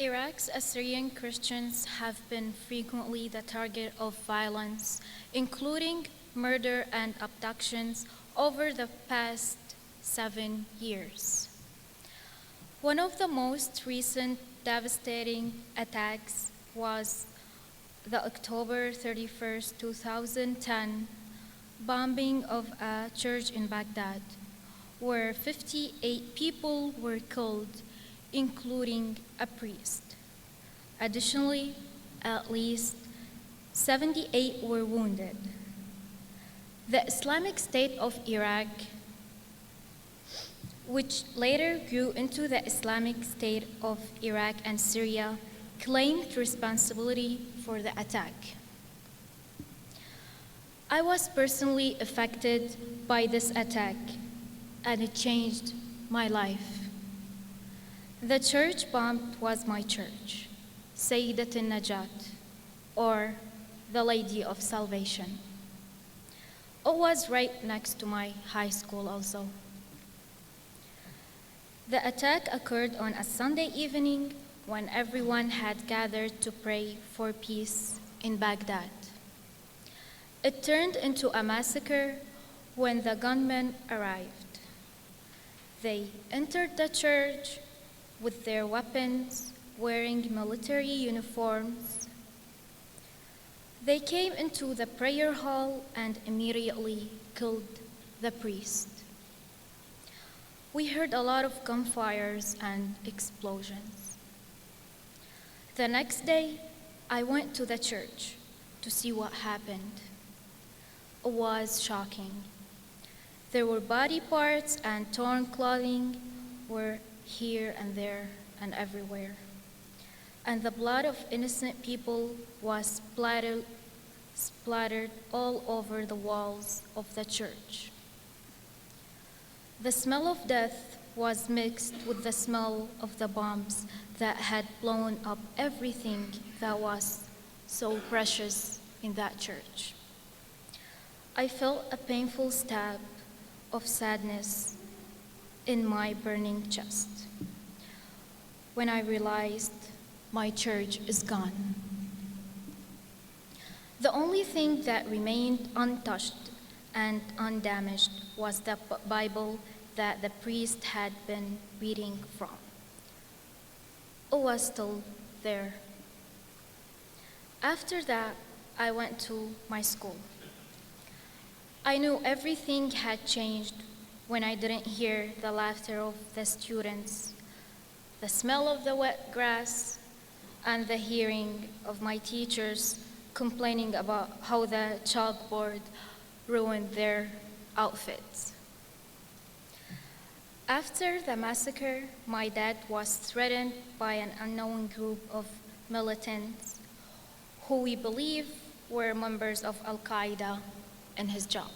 S18: Iraq's Assyrian Christians have been frequently the target of violence, including murder and abductions over the past 7 years. One of the most recent devastating attacks was the October 31st, 2010 bombing of a church in Baghdad, where 58 people were killed, including a priest. Additionally, at least 78 were wounded. The Islamic State of Iraq, which later grew into the Islamic State of Iraq and Syria, claimed responsibility for the attack. I was personally affected by this attack, and it changed my life. The church bombed was my church, Sayyidat al-Najat, or the Lady of Salvation. It was right next to my high school also. The attack occurred on a Sunday evening when everyone had gathered to pray for peace in Baghdad. It turned into a massacre when the gunmen arrived. They entered the church with their weapons, wearing military uniforms. They came into the prayer hall and immediately killed the priest. We heard a lot of gunfires and explosions. The next day, I went to the church to see what happened. It was shocking. There were body parts and torn clothing were here and there and everywhere. And the blood of innocent people was splattered all over the walls of the church. The smell of death was mixed with the smell of the bombs that had blown up everything that was so precious in that church. I felt a painful stab of sadness in my burning chest when I realized my church is gone. The only thing that remained untouched and undamaged was the Bible that the priest had been reading from. It was still there. After that, I went to my school. I knew everything had changed when I didn't hear the laughter of the students, the smell of the wet grass, and the hearing of my teachers complaining about how the chalkboard ruined their outfits. After the massacre, my dad was threatened by an unknown group of militants who we believe were members of Al-Qaeda in his job,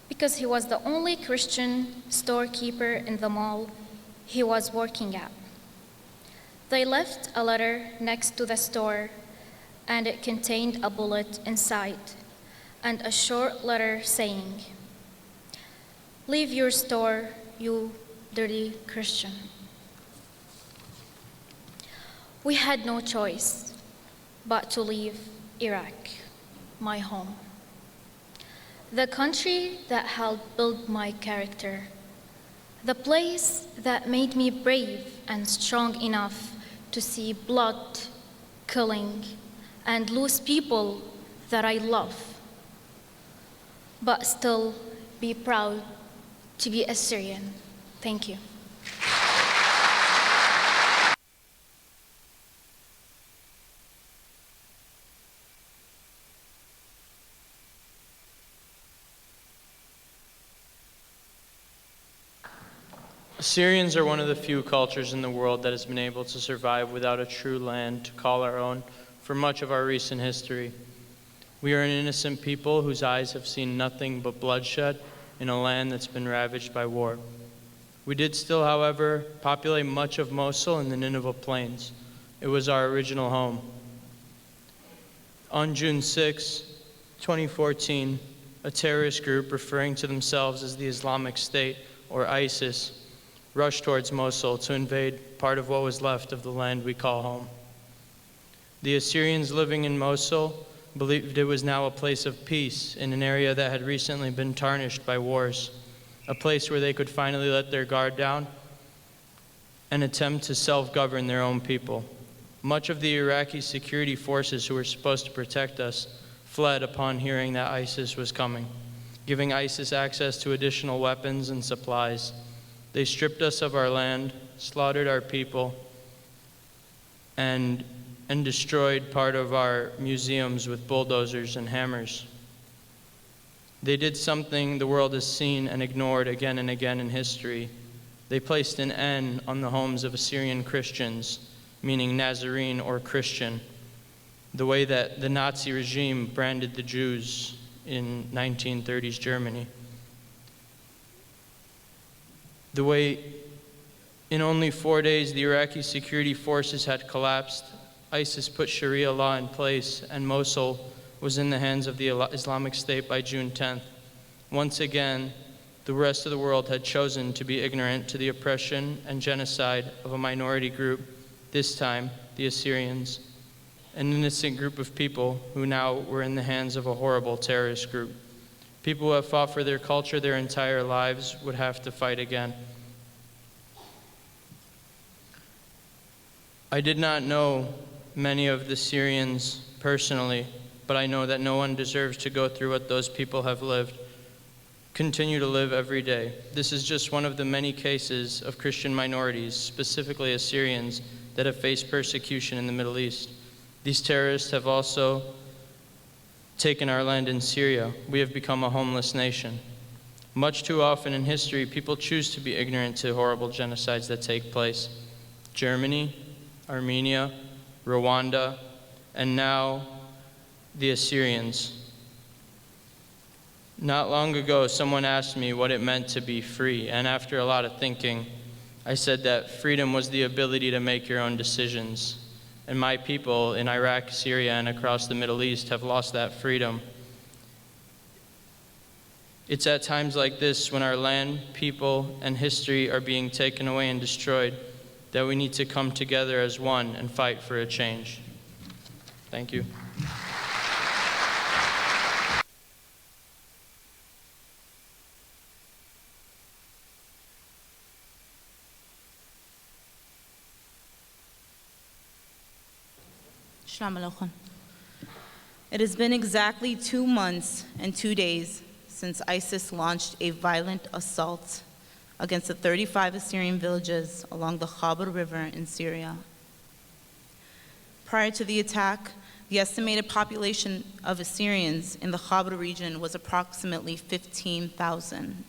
S18: because he was the only Christian storekeeper in the mall he was working at. They left a letter next to the store, and it contained a bullet inside and a short letter saying, "Leave your store, you dirty Christian." We had no choice but to leave Iraq, my home. The country that helped build my character, the place that made me brave and strong enough to see blood, killing, and lose people that I love, but still be proud to be Assyrian. Thank you.
S19: Assyrians are one of the few cultures in the world that has been able to survive without a true land to call our own for much of our recent history. We are an innocent people whose eyes have seen nothing but bloodshed in a land that's been ravaged by war. We did still, however, populate much of Mosul and the Nineveh Plains. It was our original home. On June 6, 2014, a terrorist group referring to themselves as the Islamic State, or ISIS, rushed towards Mosul to invade part of what was left of the land we call home. The Assyrians living in Mosul believed it was now a place of peace in an area that had recently been tarnished by wars, a place where they could finally let their guard down and attempt to self-govern their own people. Much of the Iraqi security forces who were supposed to protect us fled upon hearing that ISIS was coming, giving ISIS access to additional weapons and supplies. They stripped us of our land, slaughtered our people, and destroyed part of our museums with bulldozers and hammers. They did something the world has seen and ignored again and again in history. They placed an N on the homes of Assyrian Christians, meaning Nazarene or Christian, the way that the Nazi regime branded the Jews in 1930s Germany. The way in only 4 days the Iraqi security forces had collapsed, ISIS put Sharia law in place, and Mosul was in the hands of the Islamic State by June 10th. Once again, the rest of the world had chosen to be ignorant to the oppression and genocide of a minority group, this time the Assyrians, an innocent group of people who now were in the hands of a horrible terrorist group. People who have fought for their culture their entire lives would have to fight again. I did not know many of the Syrians personally, but I know that no one deserves to go through what those people have continue to live every day. This is just one of the many cases of Christian minorities, specifically Assyrians, that have faced persecution in the Middle East. These terrorists have also taken our land in Syria. We have become a homeless nation. Much too often in history, people choose to be ignorant to horrible genocides that take place. Germany, Armenia, Rwanda, and now the Assyrians. Not long ago, someone asked me what it meant to be free, and after a lot of thinking, I said that freedom was the ability to make your own decisions. And my people in Iraq, Syria, and across the Middle East have lost that freedom. It's at times like this, when our land, people, and history are being taken away and destroyed, that we need to come together as one and fight for a change. Thank you.
S13: Shalom Aleichem.
S20: It has been exactly 2 months and 2 days since ISIS launched a violent assault against the 35 Assyrian villages along the Khabur River in Syria. Prior to the attack, the estimated population of Assyrians in the Khabur region was approximately 15,000.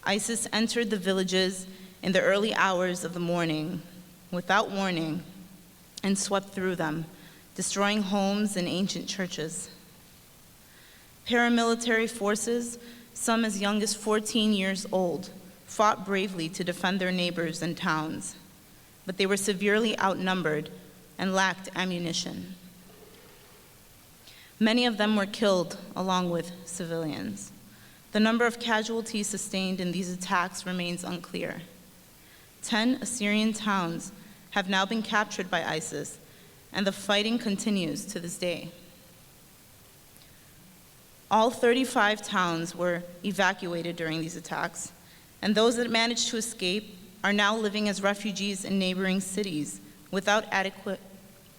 S20: ISIS entered the villages in the early hours of the morning without warning and swept through them, destroying homes and ancient churches. Paramilitary forces, some as young as 14 years old, fought bravely to defend their neighbors and towns, but they were severely outnumbered and lacked ammunition. Many of them were killed along with civilians. The number of casualties sustained in these attacks remains unclear. 10 Assyrian towns have now been captured by ISIS, and the fighting continues to this day. All 35 towns were evacuated during these attacks, and those that managed to escape are now living as refugees in neighboring cities without adequate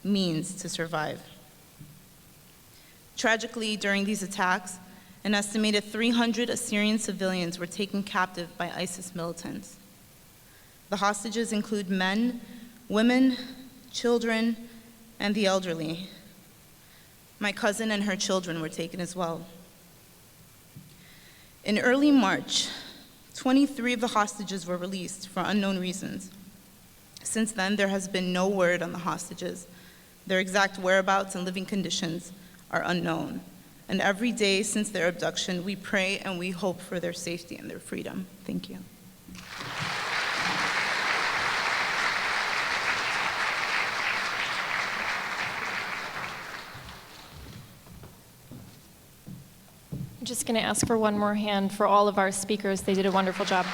S20: means to survive. Tragically, during these attacks, an estimated 300 Assyrian civilians were taken captive by ISIS militants. The hostages include men, women, children, and the elderly. My cousin and her children were taken as well. In early March, 23 of the hostages were released for unknown reasons. Since then, there has been no word on the hostages. Their exact whereabouts and living conditions are unknown. And every day since their abduction, we pray and we hope for their safety and their freedom. Thank you.
S1: I'm just going to ask for one more hand for all of our speakers. They did a wonderful job.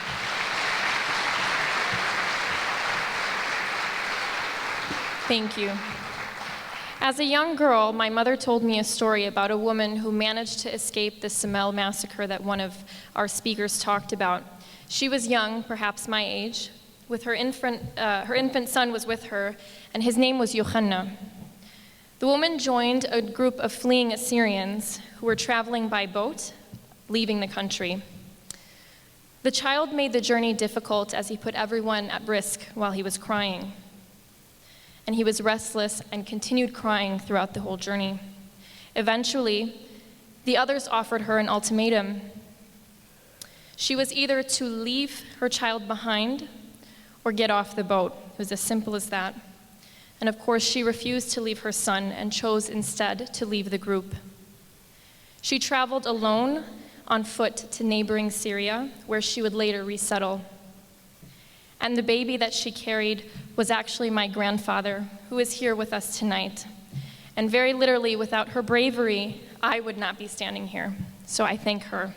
S1: Thank you. As a young girl, my mother told me a story about a woman who managed to escape the Samel massacre that one of our speakers talked about. She was young, perhaps my age, with her infant son was with her, and his name was Yohanna. The woman joined a group of fleeing Assyrians who were traveling by boat, leaving the country. The child made the journey difficult as he put everyone at risk while he was crying. And he was restless and continued crying throughout the whole journey. Eventually, the others offered her an ultimatum. She was either to leave her child behind or get off the boat. It was as simple as that. And of course, she refused to leave her son and chose instead to leave the group. She traveled alone on foot to neighboring Syria, where she would later resettle. And the baby that she carried was actually my grandfather, who is here with us tonight. And very literally, without her bravery, I would not be standing here. So I thank her.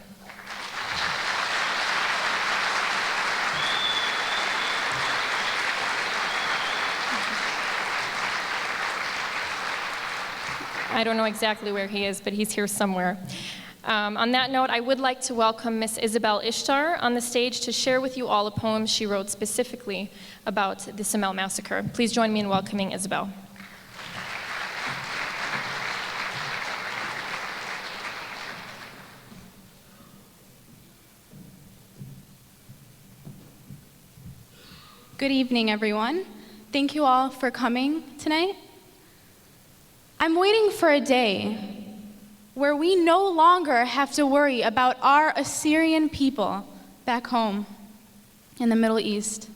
S1: I don't know exactly where he is, but he's here somewhere. On that note, I would like to welcome Miss Isabel Ishtar on the stage to share with you all a poem she wrote specifically about the Samel massacre. Please join me in welcoming Isabel.
S21: Good evening, everyone. Thank you all for coming tonight. I'm waiting for a day where we no longer have to worry about our Assyrian people back home in the Middle East.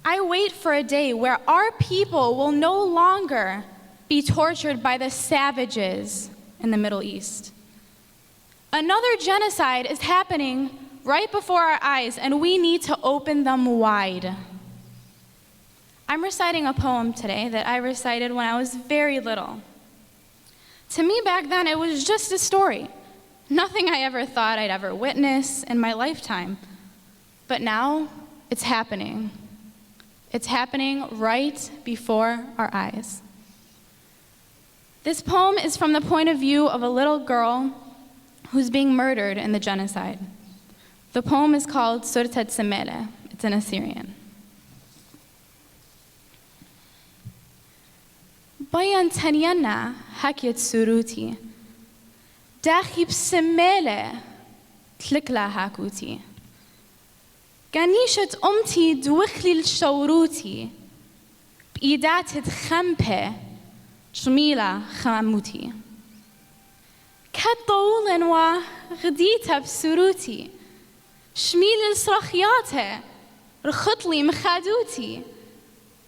S21: I wait for a day where our people will no longer be tortured by the savages in the Middle East. Another genocide is happening right before our eyes, and we need to open them wide. I'm reciting a poem today that I recited when I was very little. To me back then, it was just a story. Nothing I ever thought I'd ever witness in my lifetime. But now, it's happening. It's happening right before our eyes. This poem is from the point of view of a little girl who's being murdered in the genocide. The poem is called Surtet Semele. It's in Assyrian. باين تنينا حكيت سروتي داخي بسمالة تلكلا هاكوتي قانيشة أمتي دوخلي الشوروتي بإيدات تخمبه جميلة خاموتي كالطول وغديتها بسروتي شميل الصرخياتها رخطلي مخادوتي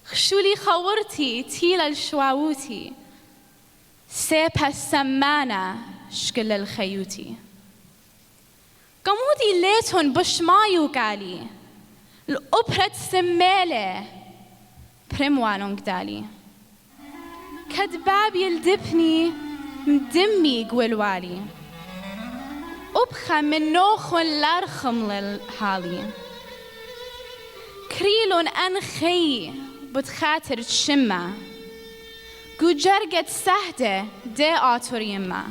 S21: خشولي خورتي تيلا الشواوتي سيبها السمانة شكل الخيوتي قمودي ليتهن بشمايو قالي الأبرة سمالة برموانون قدالي كدباب يلدبني مدمي قولوالي أبخى من نوخ لارخم للحالي كريلون أنخي بتخاطر تشمة جرقت سهدة دي آتور يما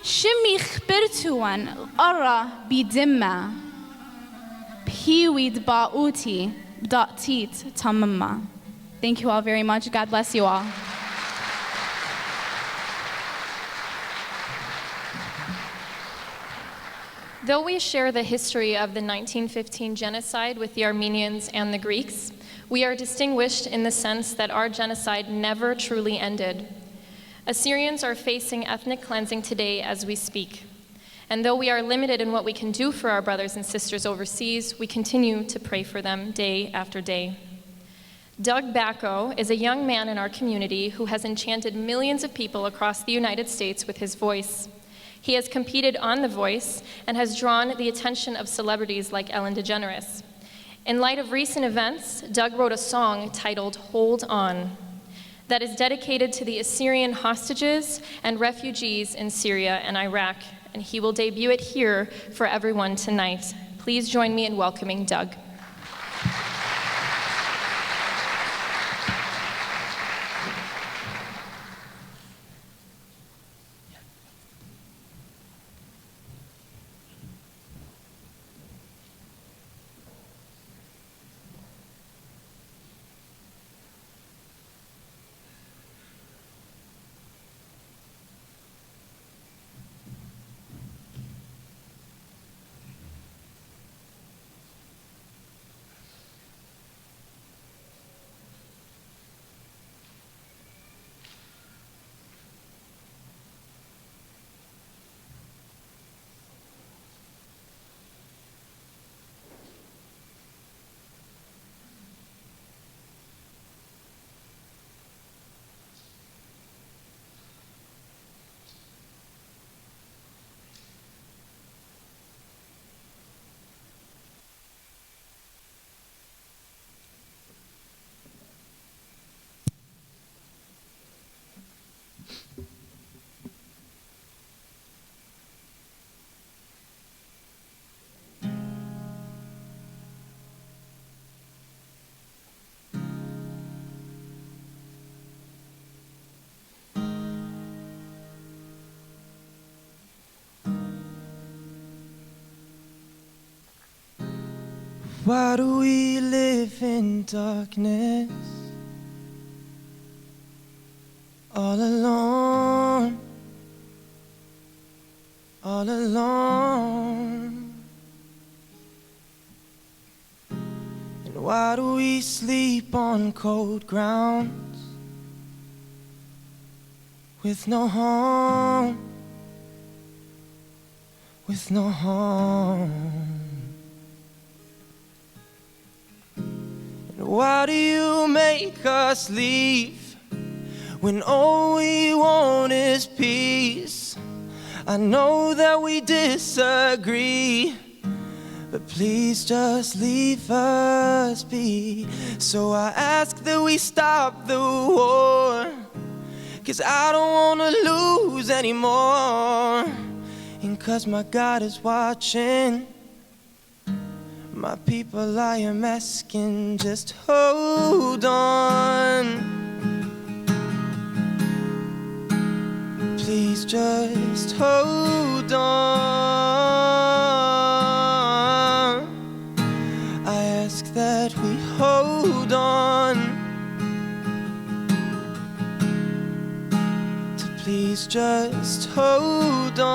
S21: شمي خبرتوان القرى بدمة بهيوي دباؤوتي بدقتيت تمما. Thank you all very much. God bless you all.
S1: Though we share the history of the 1915 genocide with the Armenians and the Greeks, we are distinguished in the sense that our genocide never truly ended. Assyrians are facing ethnic cleansing today as we speak. And though we are limited in what we can do for our brothers and sisters overseas, we continue to pray for them day after day. Doug Bacco is a young man in our community who has enchanted millions of people across the United States with his voice. He has competed on The Voice and has drawn the attention of celebrities like Ellen DeGeneres. In light of recent events, Doug wrote a song titled Hold On that is dedicated to the Assyrian hostages and refugees in Syria and Iraq, and he will debut it here for everyone tonight. Please join me in welcoming Doug.
S2: Why do we live in darkness, all alone, all alone? And why do we sleep on cold grounds with no home, with no home? Why do you make us leave when all we want is peace? I know that we disagree, but please just leave us be. So I ask that we stop the war, 'cause I don't wanna lose anymore. And 'cause my God is watching, my people, I am asking, just hold on. Please just hold on. I ask that we hold on. just hold on.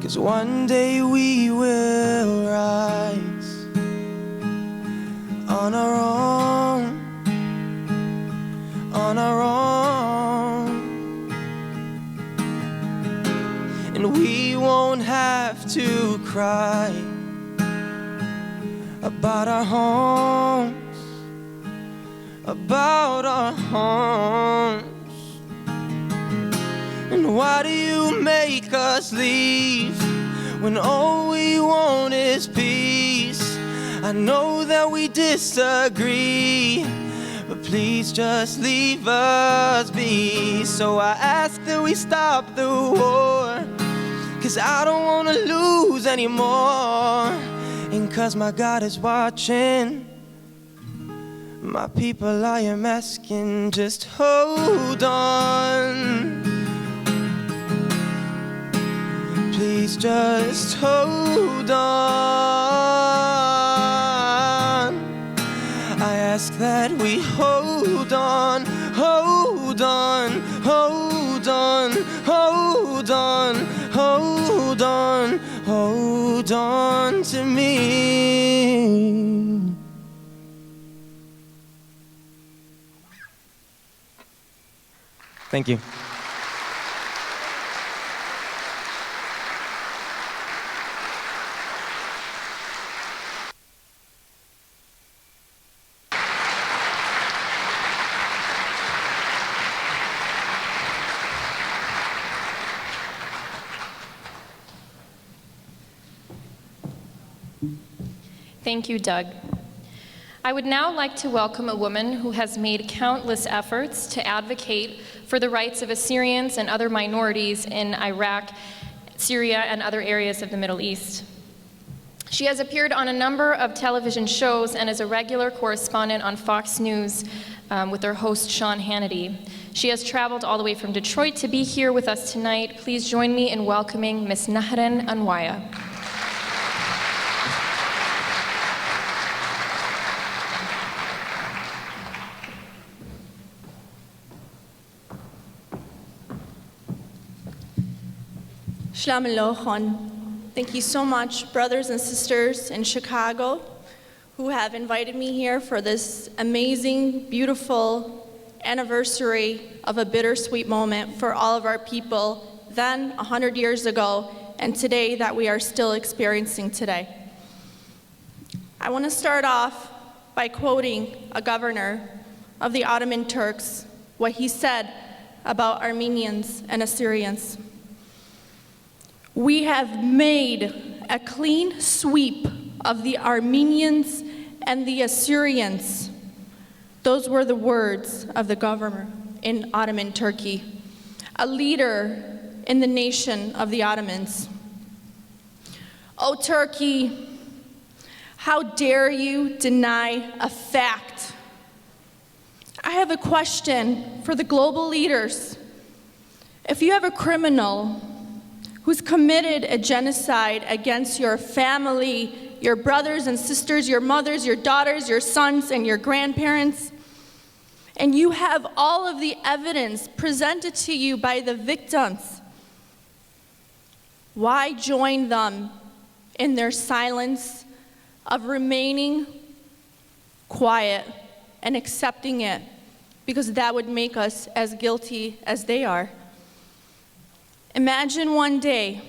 S2: 'Cause one day we will rise on our own, on our own. And we won't have to cry about our homes, about our homes. And why do you make us leave when all we want is peace? I know that we disagree, but please just leave us be. So I ask that we stop the war, 'cause I don't wanna lose anymore. And 'cause my God is watching, my people, I am asking, just hold on. Please just hold on. I ask that we hold on, hold on, hold on, hold on, hold on, hold on to me. Thank you.
S1: Thank you, Doug. I would now like to welcome a woman who has made countless efforts to advocate for the rights of Assyrians and other minorities in Iraq, Syria, and other areas of the Middle East. She has appeared on a number of television shows and is a regular correspondent on Fox News with their host, Sean Hannity. She has traveled all the way from Detroit to be here with us tonight. Please join me in welcoming Ms. Nahren Anwaya.
S3: Shalom Alochon. Thank you so much, brothers and sisters in Chicago, who have invited me here for this amazing, beautiful anniversary of a bittersweet moment for all of our people then, 100 years ago, and today that we are still experiencing today. I want to start off by quoting a governor of the Ottoman Turks, what he said about Armenians and Assyrians. We have made a clean sweep of the Armenians and the Assyrians. Those were the words of the governor in Ottoman Turkey, a leader in the nation of the Ottomans. Oh, Turkey, how dare you deny a fact? I have a question for the global leaders. If you have a criminal who's committed a genocide against your family, your brothers and sisters, your mothers, your daughters, your sons, and your grandparents, and you have all of the evidence presented to you by the victims, why join them in their silence of remaining quiet and accepting it? Because that would make us as guilty as they are. Imagine one day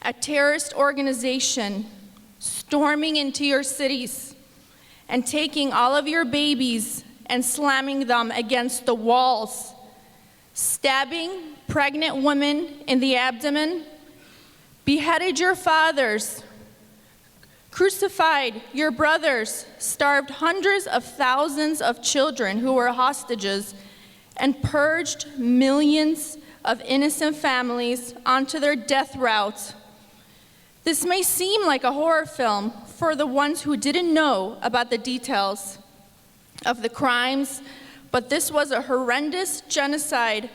S3: a terrorist organization storming into your cities and taking all of your babies and slamming them against the walls, stabbing pregnant women in the abdomen, beheaded your fathers, crucified your brothers, starved hundreds of thousands of children who were hostages, and purged millions of innocent families onto their death route. This may seem like a horror film for the ones who didn't know about the details of the crimes, but this was a horrendous genocide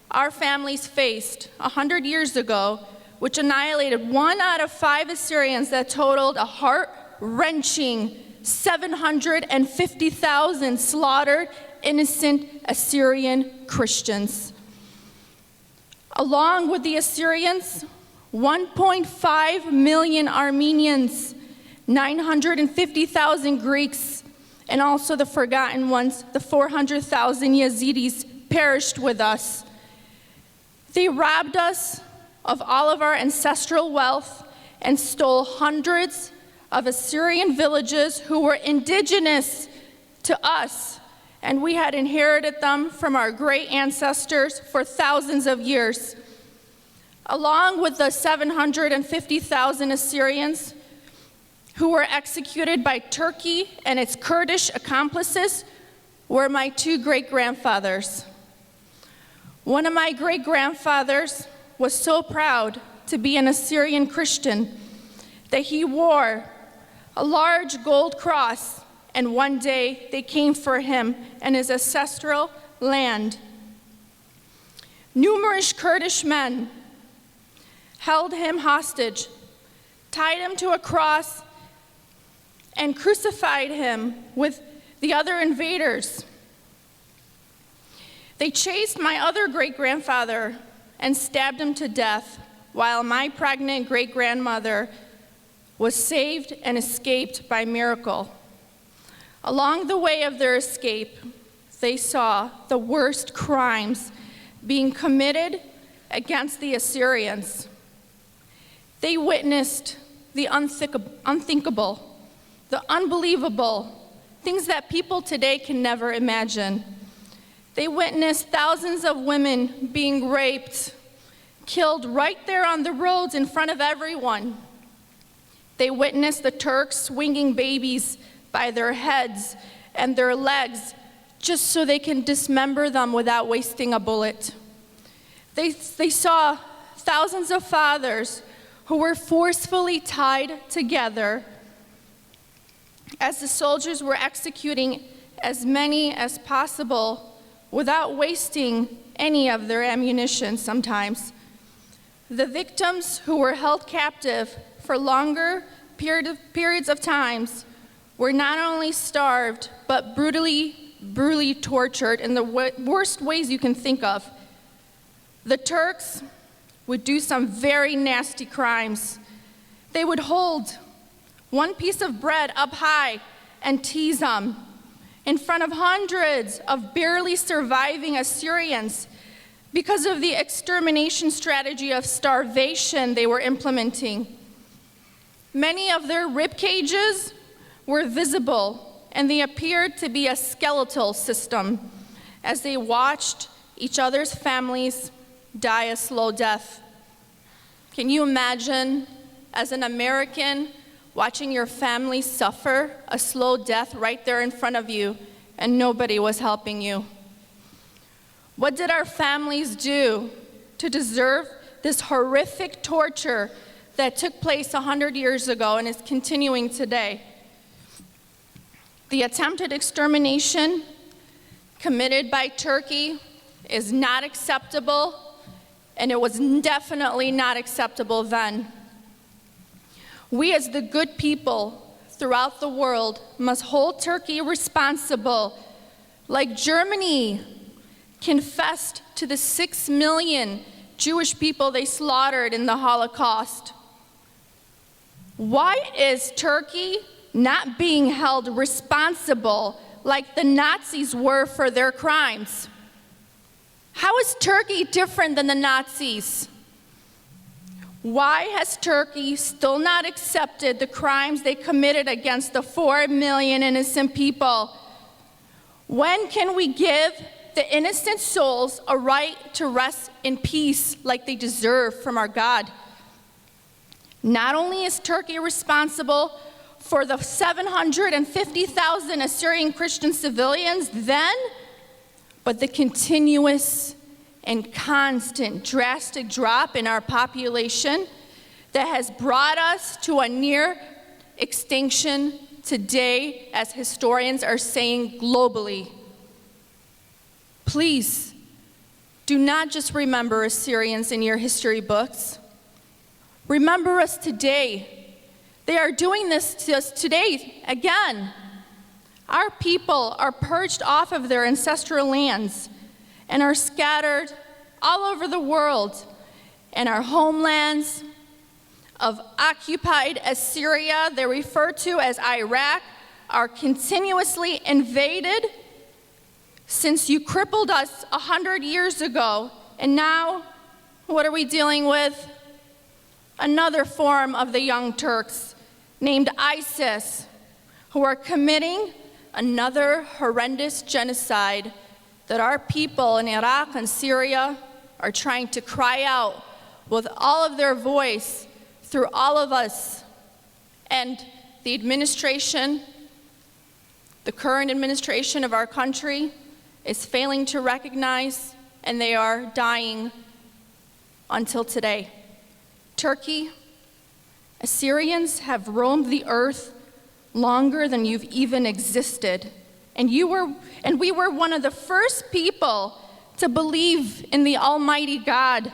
S3: our families faced 100 years ago, which annihilated 1 out of 5 Assyrians that totaled a heart-wrenching 750,000 slaughtered innocent Assyrian Christians. Along with the Assyrians, 1.5 million Armenians, 950,000 Greeks, and also the forgotten ones, the 400,000 Yazidis, perished with us. They robbed us of all of our ancestral wealth and stole hundreds of Assyrian villages who were indigenous to us, and we had inherited them from our great ancestors for thousands of years. Along with the 750,000 Assyrians who were executed by Turkey and its Kurdish accomplices were my two great-grandfathers. One of my great-grandfathers was so proud to be an Assyrian Christian that he wore a large gold cross, and one day they came for him and his ancestral land. Numerous Kurdish men held him hostage, tied him to a cross, and crucified him with the other invaders. They chased my other great-grandfather and stabbed him to death, while my pregnant great-grandmother was saved and escaped by miracle. Along the way of their escape, they saw the worst crimes being committed against the Assyrians. They witnessed the unthinkable, the unbelievable, things that people today can never imagine. They witnessed thousands of women being raped, killed right there on the roads in front of everyone. They witnessed the Turks swinging babies by their heads and their legs just so they can dismember them without wasting a bullet. They saw thousands of fathers who were forcefully tied together as the soldiers were executing as many as possible without wasting any of their ammunition sometimes. The victims who were held captive for longer periods of times were not only starved, but brutally tortured in the worst ways you can think of. The Turks would do some very nasty crimes. They would hold one piece of bread up high and tease them in front of hundreds of barely surviving Assyrians because of the extermination strategy of starvation they were implementing. Many of their rib cages were visible, and they appeared to be a skeletal system as they watched each other's families die a slow death. Can you imagine, as an American, watching your family suffer a slow death right there in front of you and nobody was helping you? What did our families do to deserve this horrific torture that took place 100 years ago and is continuing today? The attempted extermination committed by Turkey is not acceptable, and it was definitely not acceptable then. We as the good people throughout the world must hold Turkey responsible, like Germany confessed to the 6 million Jewish people they slaughtered in the Holocaust. Why is Turkey not being held responsible like the Nazis were for their crimes? How is Turkey different than the Nazis? Why has Turkey still not accepted the crimes they committed against the 4 million innocent people? When can we give the innocent souls a right to rest in peace like they deserve from our God? Not only is Turkey responsible for the 750,000 Assyrian Christian civilians then, but the continuous and constant drastic drop in our population that has brought us to a near extinction today, as historians are saying globally. Please, do not just remember Assyrians in your history books. Remember us today, They are doing this to us today again. Our people are purged off of their ancestral lands and are scattered all over the world, and our homelands of occupied Assyria, they're referred to as Iraq, are continuously invaded since you crippled us 100 years ago. And now, what are we dealing with? Another form of the Young Turks named ISIS, who are committing another horrendous genocide that our people in Iraq and Syria are trying to cry out with all of their voice through all of us. And the administration, the current administration of our country, is failing to recognize, and they are dying until today. Turkey, Assyrians have roamed the earth longer than you've even existed. And we were one of the first people to believe in the Almighty God.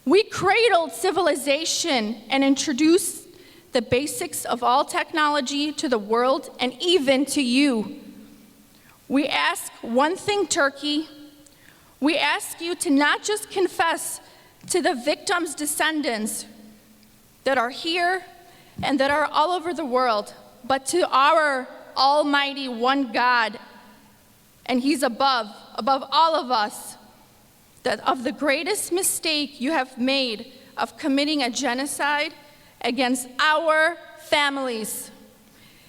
S3: We cradled civilization and introduced the basics of all technology to the world and even to you. We ask one thing, Turkey. We ask you to not just confess to the victims' descendants that are here and that are all over the world, but to our Almighty one God, and He's above all of us, that of the greatest mistake you have made of committing a genocide against our families.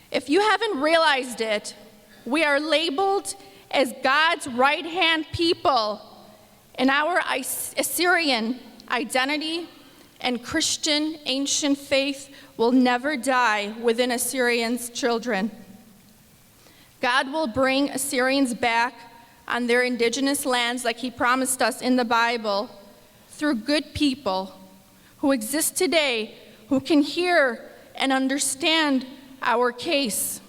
S3: If you haven't realized it, we are labeled as God's right-hand people, and our Assyrian identity and Christian ancient faith will never die within Assyrians' children. God will bring Assyrians back on their indigenous lands like He promised us in the Bible through good people who exist today, who can hear and understand our case.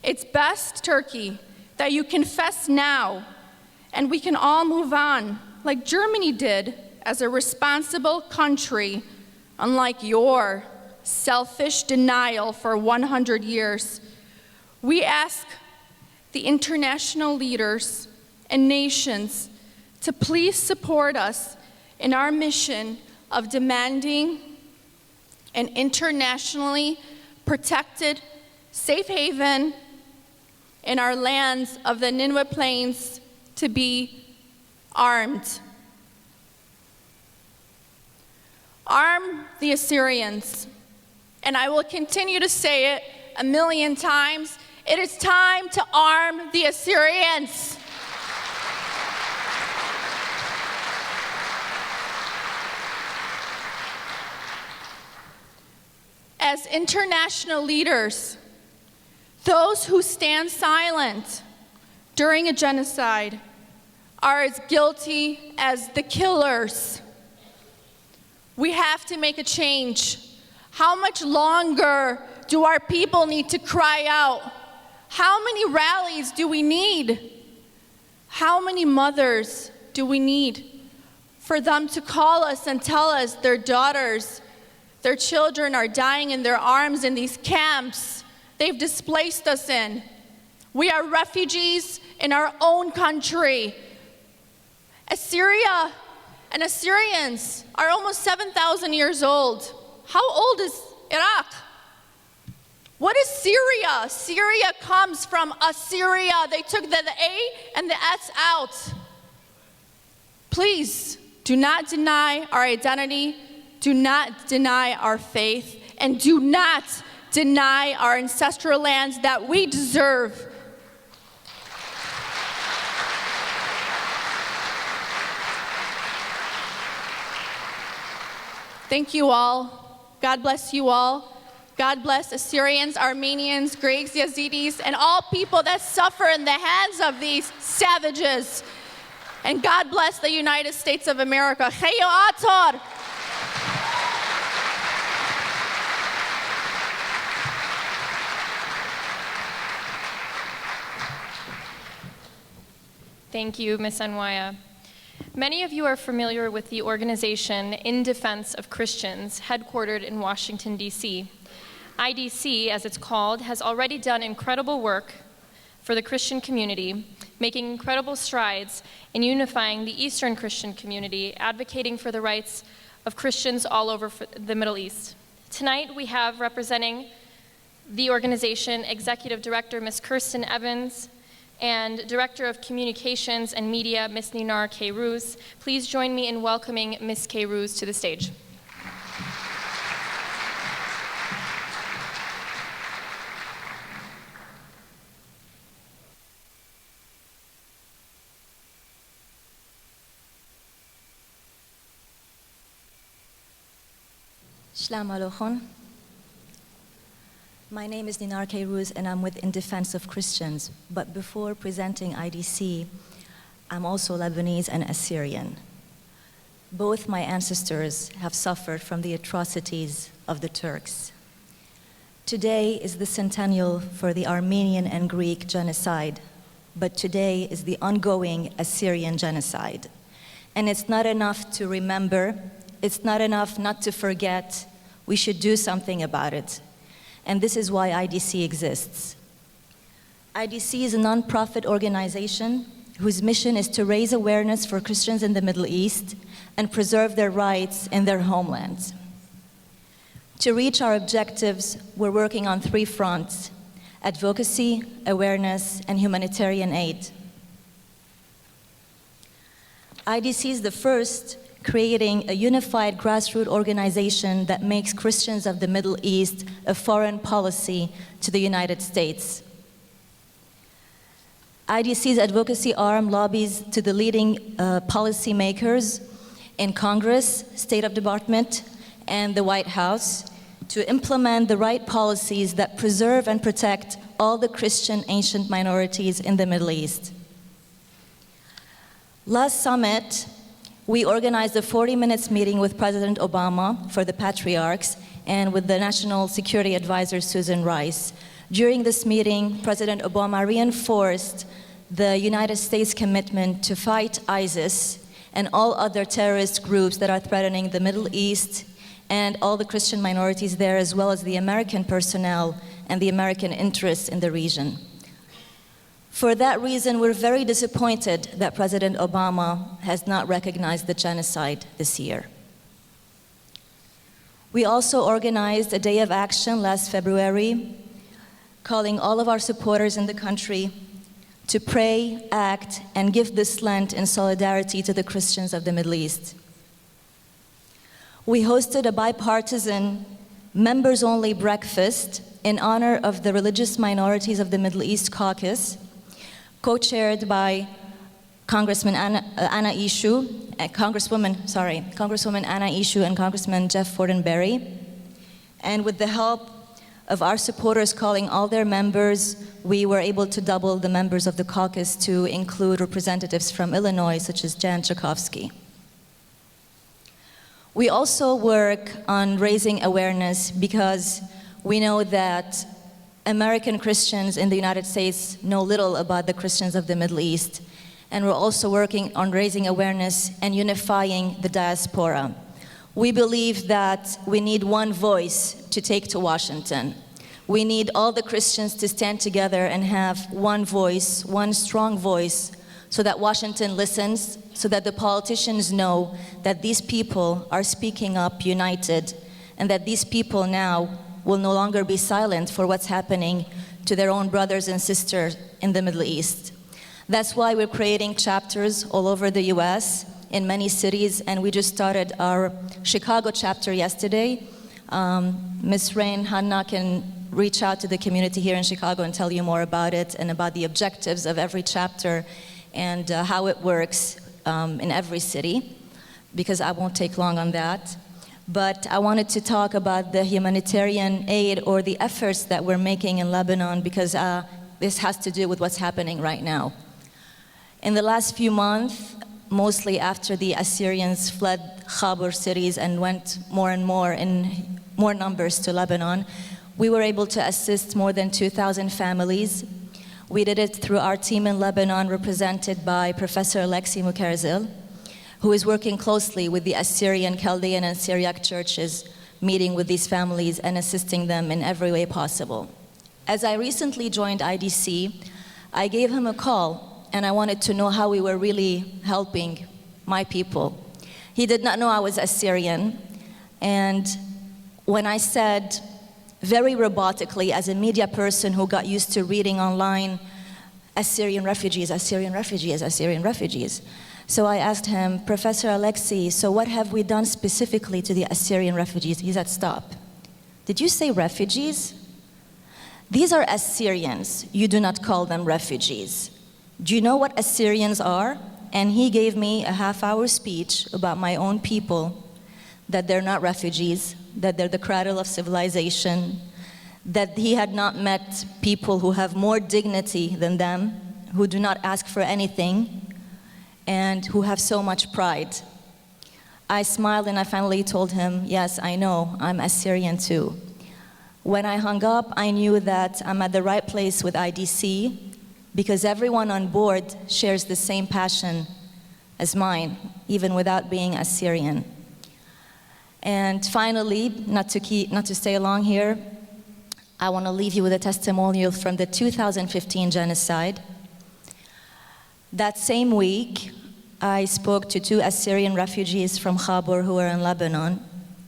S3: It's best, Turkey, that you confess now, and we can all move on, like Germany did as a responsible country, unlike your selfish denial for 100 years. We ask the international leaders and nations to please support us in our mission of demanding an internationally protected safe haven in our lands of the Nineveh Plains to be armed. Arm the Assyrians. And I will continue to say it 1,000,000 times. It is time to arm the Assyrians. As international leaders, those who stand silent during a genocide are as guilty as the killers. We have to make a change. How much longer do our people need to cry out? How many rallies do we need? How many mothers do we need for them to call us and tell us their daughters, their children are dying in their arms in these camps they've displaced us in? We are refugees in our own country. Assyria and Assyrians are almost 7,000 years old. How old is Iraq? What is Syria? Syria comes from Assyria. They took the A and the S out. Please, do not deny our identity, do not deny our faith, and do not deny our ancestral lands that we deserve. Thank you all. God bless you all. God bless Assyrians, Armenians, Greeks, Yazidis, and all people that suffer in the hands of these savages. And God bless the United States of America. Cheyo Ator.
S1: Thank you, Ms. Anwaya. Many of you are familiar with the organization In Defense of Christians, headquartered in Washington, D.C. IDC, as it's called, has already done incredible work for the Christian community, making incredible strides in unifying the Eastern Christian community, advocating for the rights of Christians all over the Middle East. Tonight, we have representing the organization Executive Director Ms. Kirsten Evans and Director of Communications and Media Ms. Ninar K. Please join me in welcoming Ms. K. to the stage.
S4: Shalom Aleichem. My name is Ninar K. and I'm with In Defense of Christians. But before presenting IDC, I'm also Lebanese and Assyrian. Both my ancestors have suffered from the atrocities of the Turks. Today is the centennial for the Armenian and Greek genocide, but today is the ongoing Assyrian genocide. And it's not enough to remember, it's not enough not to forget, we should do something about it. And this is why IDC exists. IDC is a nonprofit organization whose mission is to raise awareness for Christians in the Middle East and preserve their rights in their homelands. To reach our objectives, we're working on 3 fronts: advocacy, awareness, and humanitarian aid. IDC is the first creating a unified grassroots organization that makes Christians of the Middle East a foreign policy to the United States. IDC's advocacy arm lobbies to the leading policymakers in Congress, State of Department, and the White House to implement the right policies that preserve and protect all the Christian ancient minorities in the Middle East. Last summit, we organized a 40-minute meeting with President Obama for the patriarchs and with the National Security Advisor, Susan Rice. During this meeting, President Obama reinforced the United States commitment to fight ISIS and all other terrorist groups that are threatening the Middle East and all the Christian minorities there, as well as the American personnel and the American interests in the region. For that reason, we're very disappointed that President Obama has not recognized the genocide this year. We also organized a day of action last February, calling all of our supporters in the country to pray, act, and give this Lent in solidarity to the Christians of the Middle East. We hosted a bipartisan, members-only breakfast in honor of the religious minorities of the Middle East Caucus, co-chaired by Congresswoman Anna Issue and Congresswoman Anna Issue and Congressman Jeff Fortenberry. And with the help of our supporters calling all their members, we were able to double the members of the caucus to include representatives from Illinois, such as Jan Tchaikovsky. We also work on raising awareness because we know that American Christians in the United States know little about the Christians of the Middle East, and we're also working on raising awareness and unifying the diaspora. We believe that we need one voice to take to Washington. We need all the Christians to stand together and have one voice, one strong voice, so that Washington listens, so that the politicians know that these people are speaking up united, and that these people now will no longer be silent for what's happening to their own brothers and sisters in the Middle East. That's why we're creating chapters all over the US in many cities, and we just started our Chicago chapter yesterday. Ms. Rain Hanna can reach out to the community here in Chicago and tell you more about it and about the objectives of every chapter and how it works in every city, because I won't take long on that. But I wanted to talk about the humanitarian aid or the efforts that we're making in Lebanon, because this has to do with what's happening right now. In the last few months, mostly after the Assyrians fled Khabur cities and went more and more in more numbers to Lebanon, we were able to assist more than 2,000 families. We did it through our team in Lebanon, represented by Professor Alexei Mukarzil. who is working closely with the Assyrian, Chaldean, and Syriac churches, meeting with these families and assisting them in every way possible. As I recently joined IDC, I gave him a call, and I wanted to know how we were really helping my people. He did not know I was Assyrian, and when I said, very robotically, as a media person who got used to reading online, Assyrian refugees, Assyrian refugees, Assyrian refugees. So I asked him, Professor Alexei, so what have we done specifically to the Assyrian refugees? He said, stop. Did you say refugees? These are Assyrians. You do not call them refugees. Do you know what Assyrians are? And he gave me a half-hour speech about my own people, that they're not refugees, that they're the cradle of civilization, that he had not met people who have more dignity than them, who do not ask for anything, and who have so much pride. I smiled and I finally told him, yes, I know, I'm Assyrian too. When I hung up, I knew that I'm at the right place with IDC because everyone on board shares the same passion as mine, even without being Assyrian. And finally, not to stay long here, I want to leave you with a testimonial from the 2015 genocide. That same week, I spoke to 2 Assyrian refugees from Khabur who were in Lebanon,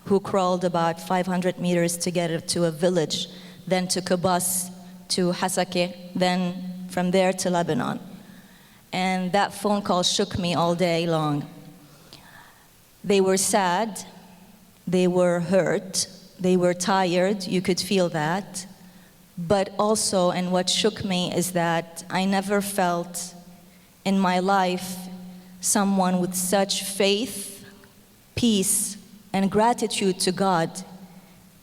S4: who crawled about 500 meters to get to a village, then took a bus to Hasakeh, then from there to Lebanon. And that phone call shook me all day long. They were sad, they were hurt, they were tired, you could feel that. But also, and what shook me is that I never felt in my life someone with such faith, peace, and gratitude to God.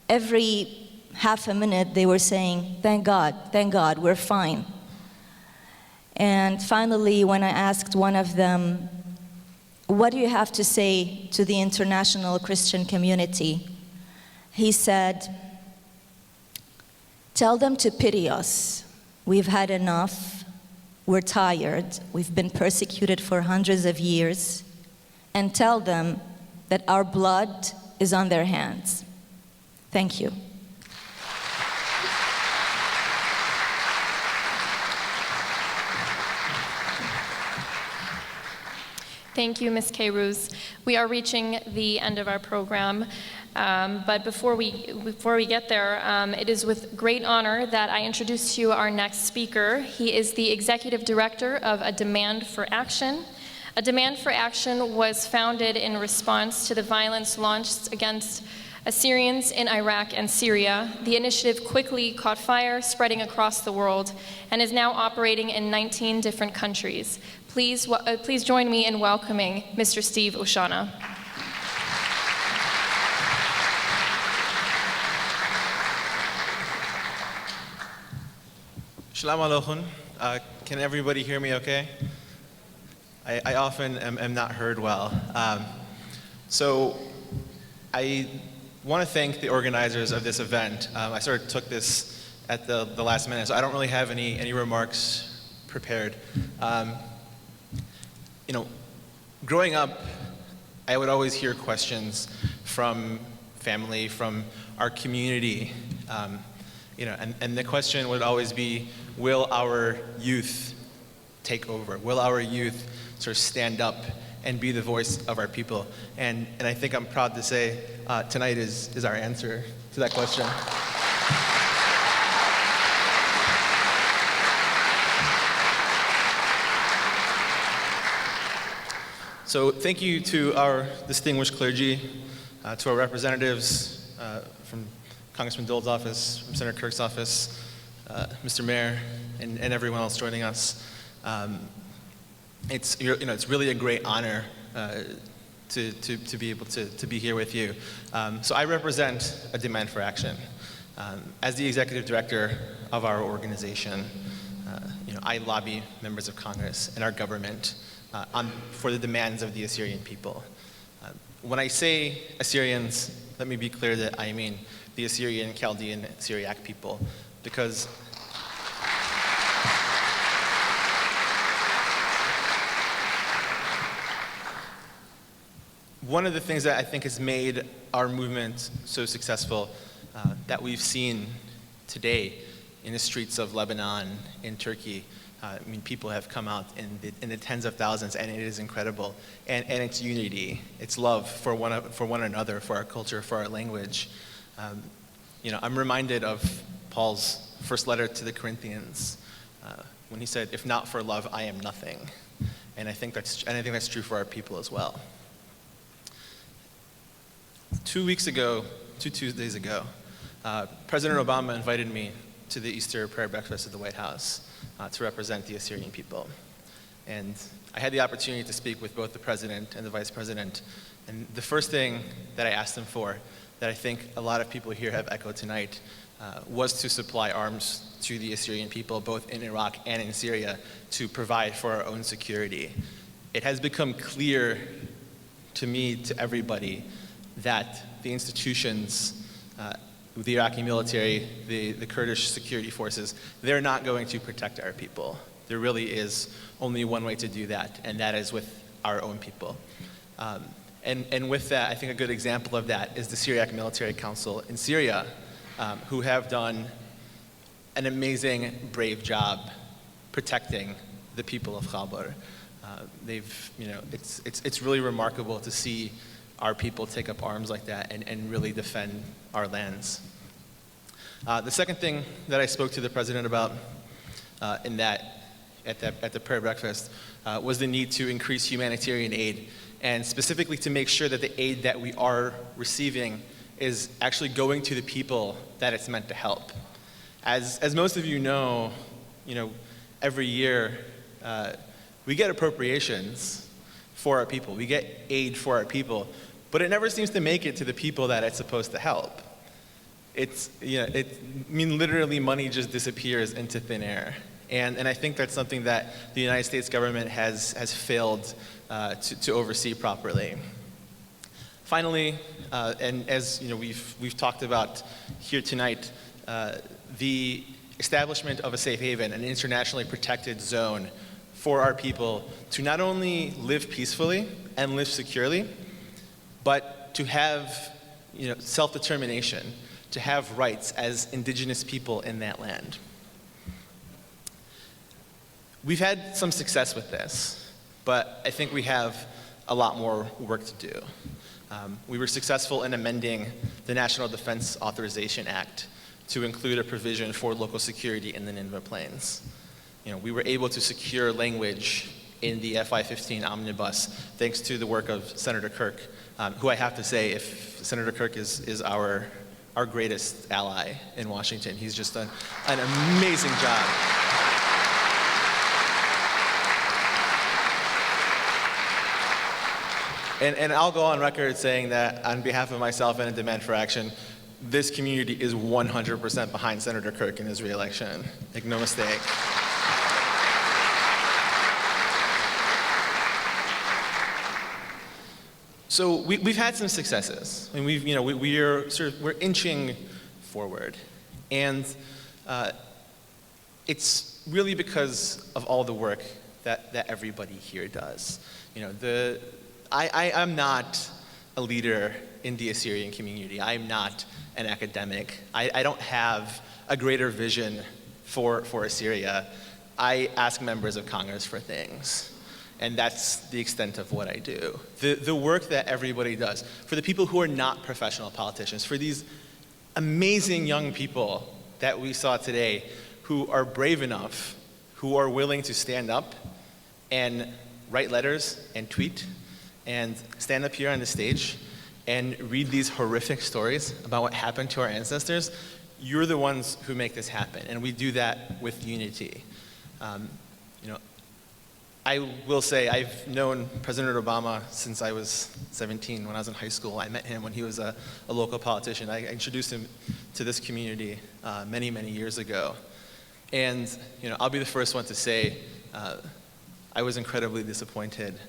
S4: Every half a minute they were saying, thank God, we're fine. And finally, when I asked one of them, what do you have to say to the international Christian community? He said, tell them to pity us. We've had enough. We're tired. We've been persecuted for hundreds of years. And tell them that our blood is on their hands. Thank you.
S1: Thank you, Ms. Keyruz. We are reaching the end of our program, but before we get there, it is with great honor that I introduce to you our next speaker. He is the Executive Director of A Demand for Action. A Demand for Action was founded in response to the violence launched against Assyrians in Iraq and Syria. The initiative quickly caught fire, spreading across the world, and is now operating in 19 different countries. Please join me in welcoming Mr. Steve Oshana.
S5: Shalom aleichem. Can everybody hear me okay? I often am not heard well. So I want to thank the organizers of this event. I sort of took this at the last minute, so I don't really have any remarks prepared. You know, growing up, I would always hear questions from family, from our community, you know, and the question would always be, will our youth take over? Will our youth sort of stand up and be the voice of our people? And I think I'm proud to say tonight is our answer to that question. So thank you to our distinguished clergy, to our representatives from Congressman Dole's office, from Senator Kirk's office, Mr. Mayor, and everyone else joining us. It's really a great honor to be able to be here with you. So I represent A Demand for Action. As the executive director of our organization, I lobby members of Congress and our government for the demands of the Assyrian people. When I say Assyrians, let me be clear that I mean the Assyrian, Chaldean, Syriac people, because one of the things that I think has made our movement so successful that we've seen today in the streets of Lebanon, in Turkey, I mean, people have come out in the tens of thousands, and it is incredible. And it's unity, it's love for one another, for our culture, for our language. I'm reminded of Paul's first letter to the Corinthians when he said, "If not for love, I am nothing." And I think that's true for our people as well. 2 Tuesdays ago, President Obama invited me to the Easter prayer breakfast at the White House to represent the Assyrian people. And I had the opportunity to speak with both the president and the vice president. And the first thing that I asked them for, that I think a lot of people here have echoed tonight, was to supply arms to the Assyrian people, both in Iraq and in Syria, to provide for our own security. It has become clear to me, to everybody, that the institutions, the Iraqi military, the Kurdish security forces, they're not going to protect our people. There really is only one way to do that, and that is with our own people. And with that, I think a good example of that is the Syriac Military Council in Syria, who have done an amazing, brave job protecting the people of Khabar. It's really remarkable to see our people take up arms like that and really defend our lands. The second thing that I spoke to the president about at the prayer breakfast was the need to increase humanitarian aid, and specifically to make sure that the aid that we are receiving is actually going to the people that it's meant to help. As most of you know, every year we get appropriations for our people. We get aid for our people, but it never seems to make it to the people that it's supposed to help. Literally money just disappears into thin air. And I think that's something that the United States government has failed to oversee properly. Finally, and as we've talked about here tonight, the establishment of a safe haven, an internationally protected zone for our people to not only live peacefully and live securely, but to have self-determination, to have rights as indigenous people in that land. We've had some success with this, but I think we have a lot more work to do. We were successful in amending the National Defense Authorization Act to include a provision for local security in the Nineveh Plains. We were able to secure language in the FI-15 omnibus thanks to the work of Senator Kirk, who I have to say, if Senator Kirk is our greatest ally in Washington. He's just done an amazing job. And I'll go on record saying that on behalf of myself and a Demand for Action, this community is 100% behind Senator Kirk in his re-election. Make no mistake. So we've had some successes. I mean, we're inching forward, and it's really because of all the work that everybody here does. I'm not a leader in the Assyrian community. I'm not an academic. I don't have a greater vision for Assyria. I ask members of Congress for things. And that's the extent of what I do. The work that everybody does, for the people who are not professional politicians, for these amazing young people that we saw today who are brave enough, who are willing to stand up and write letters and tweet and stand up here on the stage and read these horrific stories about what happened to our ancestors, you're the ones who make this happen. And we do that with unity. I will say I've known President Obama since I was 17, when I was in high school. I met him when he was a local politician. I introduced him to this community many, many years ago. And I'll be the first one to say I was incredibly disappointed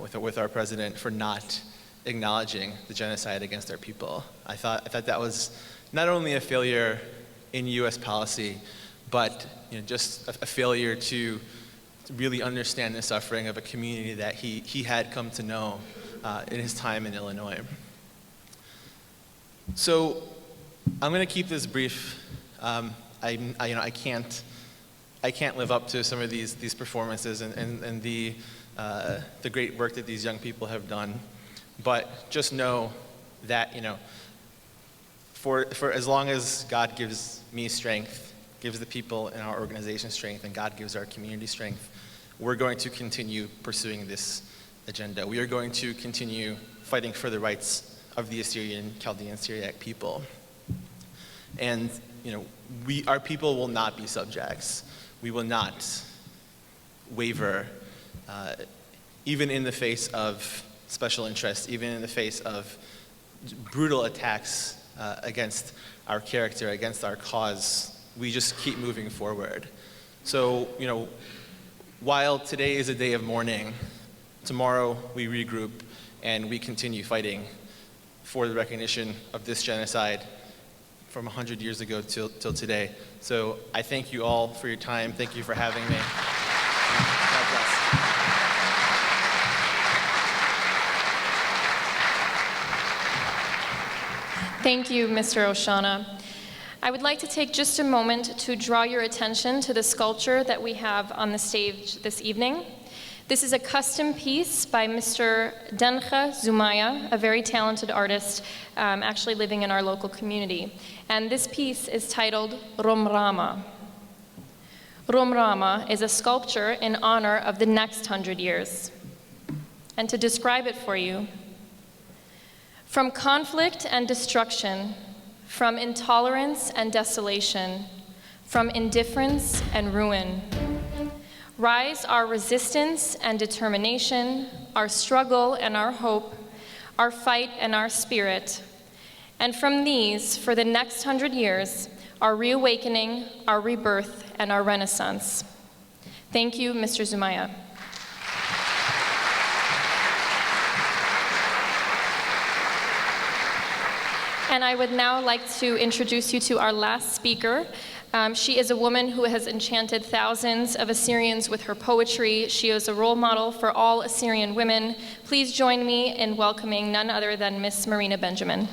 S5: with our president for not acknowledging the genocide against our people. I thought that was not only a failure in U.S. policy, but just a failure to really understand the suffering of a community that he had come to know in his time in Illinois. So I'm going to keep this brief. I can't live up to some of these performances and the great work that these young people have done. But just know that, for as long as God gives me strength, gives the people in our organization strength, and God gives our community strength, we're going to continue pursuing this agenda. We are going to continue fighting for the rights of the Assyrian, Chaldean, Syriac people. And, our people will not be subjects. We will not waver, even in the face of special interests, even in the face of brutal attacks against our character, against our cause. We just keep moving forward. So, while today is a day of mourning, tomorrow we regroup and we continue fighting for the recognition of this genocide from 100 years ago till today. So I thank you all for your time. Thank you for having me. God bless.
S1: Thank you, Mr. Oshana. I would like to take just a moment to draw your attention to the sculpture that we have on the stage this evening. This is a custom piece by Mr. Dencha Zumaya, a very talented artist actually living in our local community. And this piece is titled Romrama. Romrama is a sculpture in honor of the next 100 years. And to describe it for you, from conflict and destruction, from intolerance and desolation, from indifference and ruin, rise our resistance and determination, our struggle and our hope, our fight and our spirit. And from these, for the next 100 years, our reawakening, our rebirth, and our renaissance. Thank you, Mr. Zumaya. And I would now like to introduce you to our last speaker. She is a woman who has enchanted thousands of Assyrians with her poetry. She is a role model for all Assyrian women. Please join me in welcoming none other than Miss Marina Benjamin.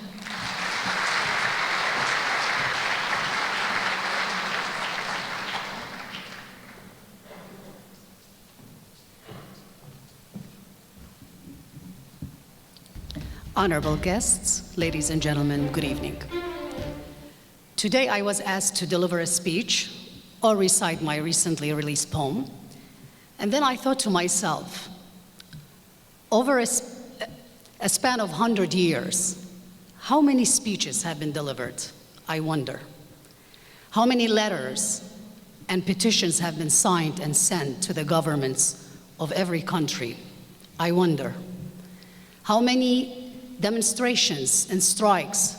S7: Honorable guests, ladies and gentlemen, good evening. Today I was asked to deliver a speech or recite my recently released poem, and then I thought to myself, over a span of 100 years, how many speeches have been delivered? I wonder. How many letters and petitions have been signed and sent to the governments of every country? I wonder. How many demonstrations and strikes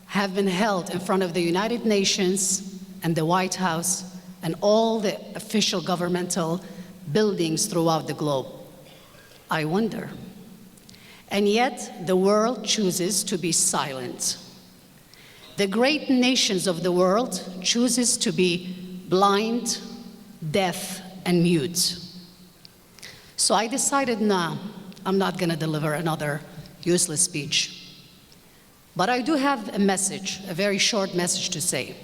S7: have been held in front of the United Nations and the White House and all the official governmental buildings throughout the globe? I wonder. And yet, the world chooses to be silent. The great nations of the world chooses to be blind, deaf, and mute. So I decided, nah, I'm not gonna deliver another useless speech. But I do have a message, a very short message to say.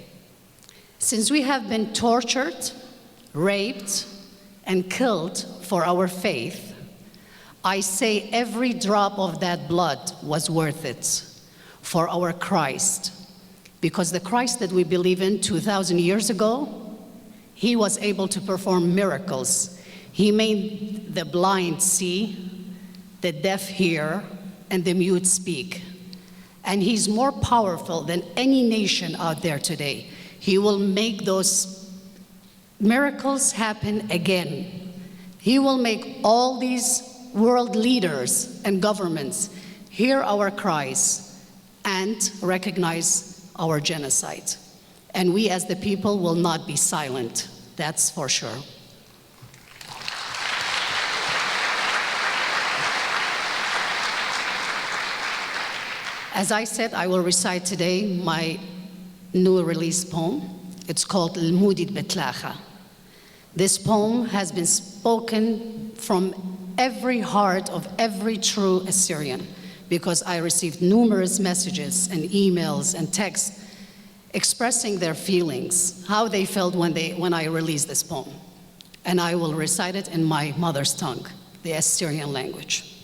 S7: Since we have been tortured, raped, and killed for our faith, I say every drop of that blood was worth it for our Christ. Because the Christ that we believe in 2,000 years ago, he was able to perform miracles. He made the blind see, the deaf hear, and the mute speak. And he's more powerful than any nation out there today. He will make those miracles happen again. He will make all these world leaders and governments hear our cries and recognize our genocide. And we as the people will not be silent, that's for sure. As I said, I will recite today my new release poem. It's called Al-Mudid Betlacha. This poem has been spoken from every heart of every true Assyrian, because I received numerous messages and emails and texts expressing their feelings, how they felt when I released this poem. And I will recite it in my mother's tongue, the Assyrian language.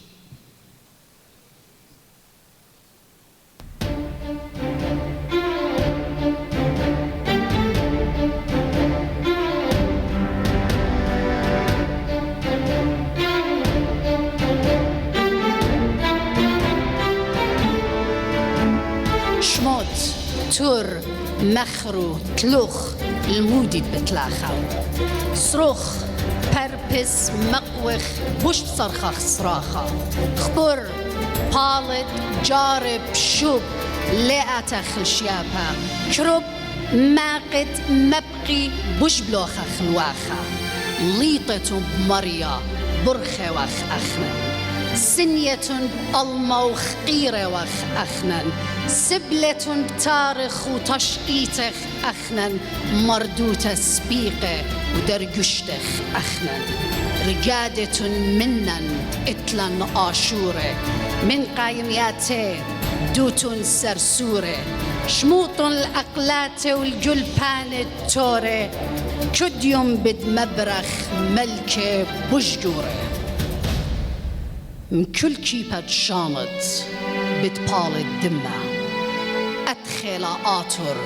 S7: شموت تور مخرو تلوخ المودي بتلاخو صروخ بربس مقوخ بوش بصرخخ صراخة خبر بالد جارب شوب لأتخ الشيابة كرب ماقد مبقي بوش بلوخة خلواخة ليطة بمريا برخة وخ أخنا سنية الموخ قيرة وخ أخنا سبلة بتارخ وتشقيتخ أخنا مردوتة سبيقة ودرجشتخ أخنا رجادة منن إتلن آشورة من قايمياته دوتون سرسورة شموط الأقلات والجلبان التورة كديوم بد مبرخ ملكة بجدورة مكل كيبة شامت بتبال الدمة أدخل آتر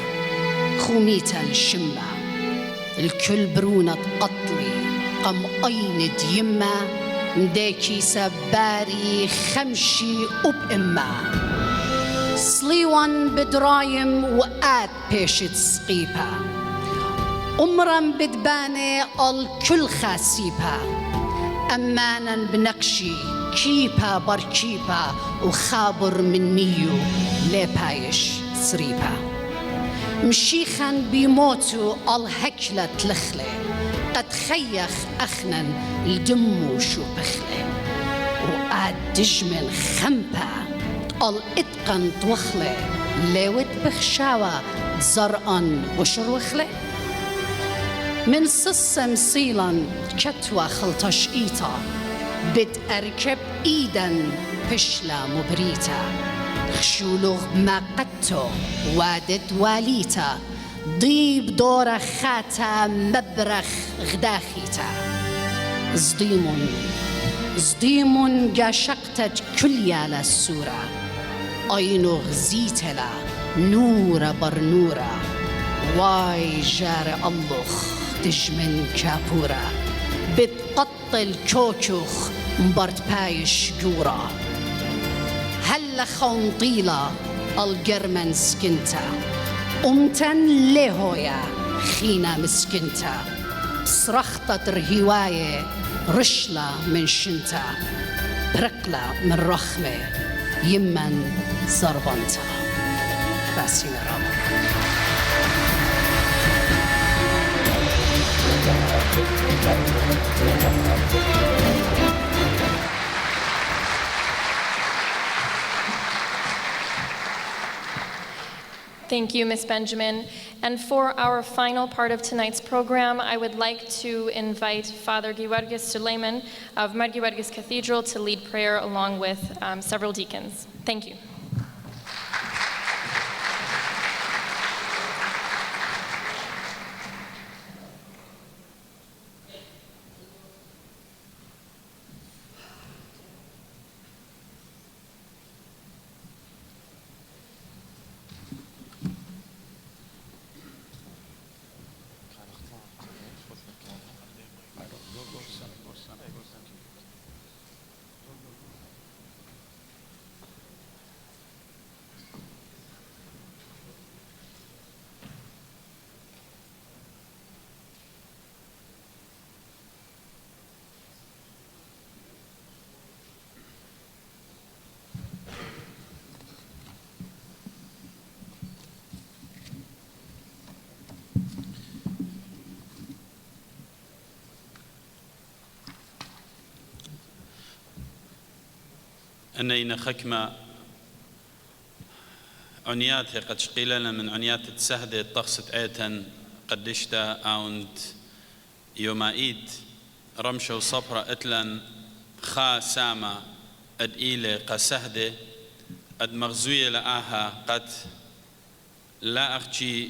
S7: خوميت الشمة الكل برونة قطلي قم أين ديمة مداكي سباري خمشي أبئمة صليوان بدرايم وآت بيشت سقيبة أمرا بدباني الكل خاسيبة أمانا بنقشي كيبا بركيبا وخابر من ميو لبايش سريبا مشيخا بيموتوا الهكلة تلخلي قد خيخ أخنا الدمو شو بخلي وقاد دجمن خمبا الاتقن توخلي لوت بخشاوة زرقا وشروخلي من سسم سيلا كتوى خلطش إيتا بد أركب إيدا بشلا مبريتا خشولوغ ما قدتو وادد واليتا ضيب دورة خاتا مبرخ غداخيتا صديمون جاشقتج كليا للسورة أينو غزيتلا نورا برنورا واي جار اللخ دجمن كابورا بتقطل كوكوخ مبرت بايش جورا هلا خون طيلة الجرمن سكنتا أمتن لهويا خينا مسكنتا صرخطة رهواية رشلة من شنتا بركلة من رخمة يمن زربنتا باسينا رابا
S1: Thank you, Ms. Benjamin. And for our final part of tonight's program, I would like to invite Father Giwargis Suleiman of Margiwargis Cathedral to lead prayer along with several deacons. Thank you.
S8: أنينا خكمة عنياتها قد شقيلنا من عنيات تسهدة طخصة آتن قدشتا أوند يومايد رمشة وصبرة أتلن خا ساما اد إيلي قسهده اد مغزوية لآها قد لا أخشي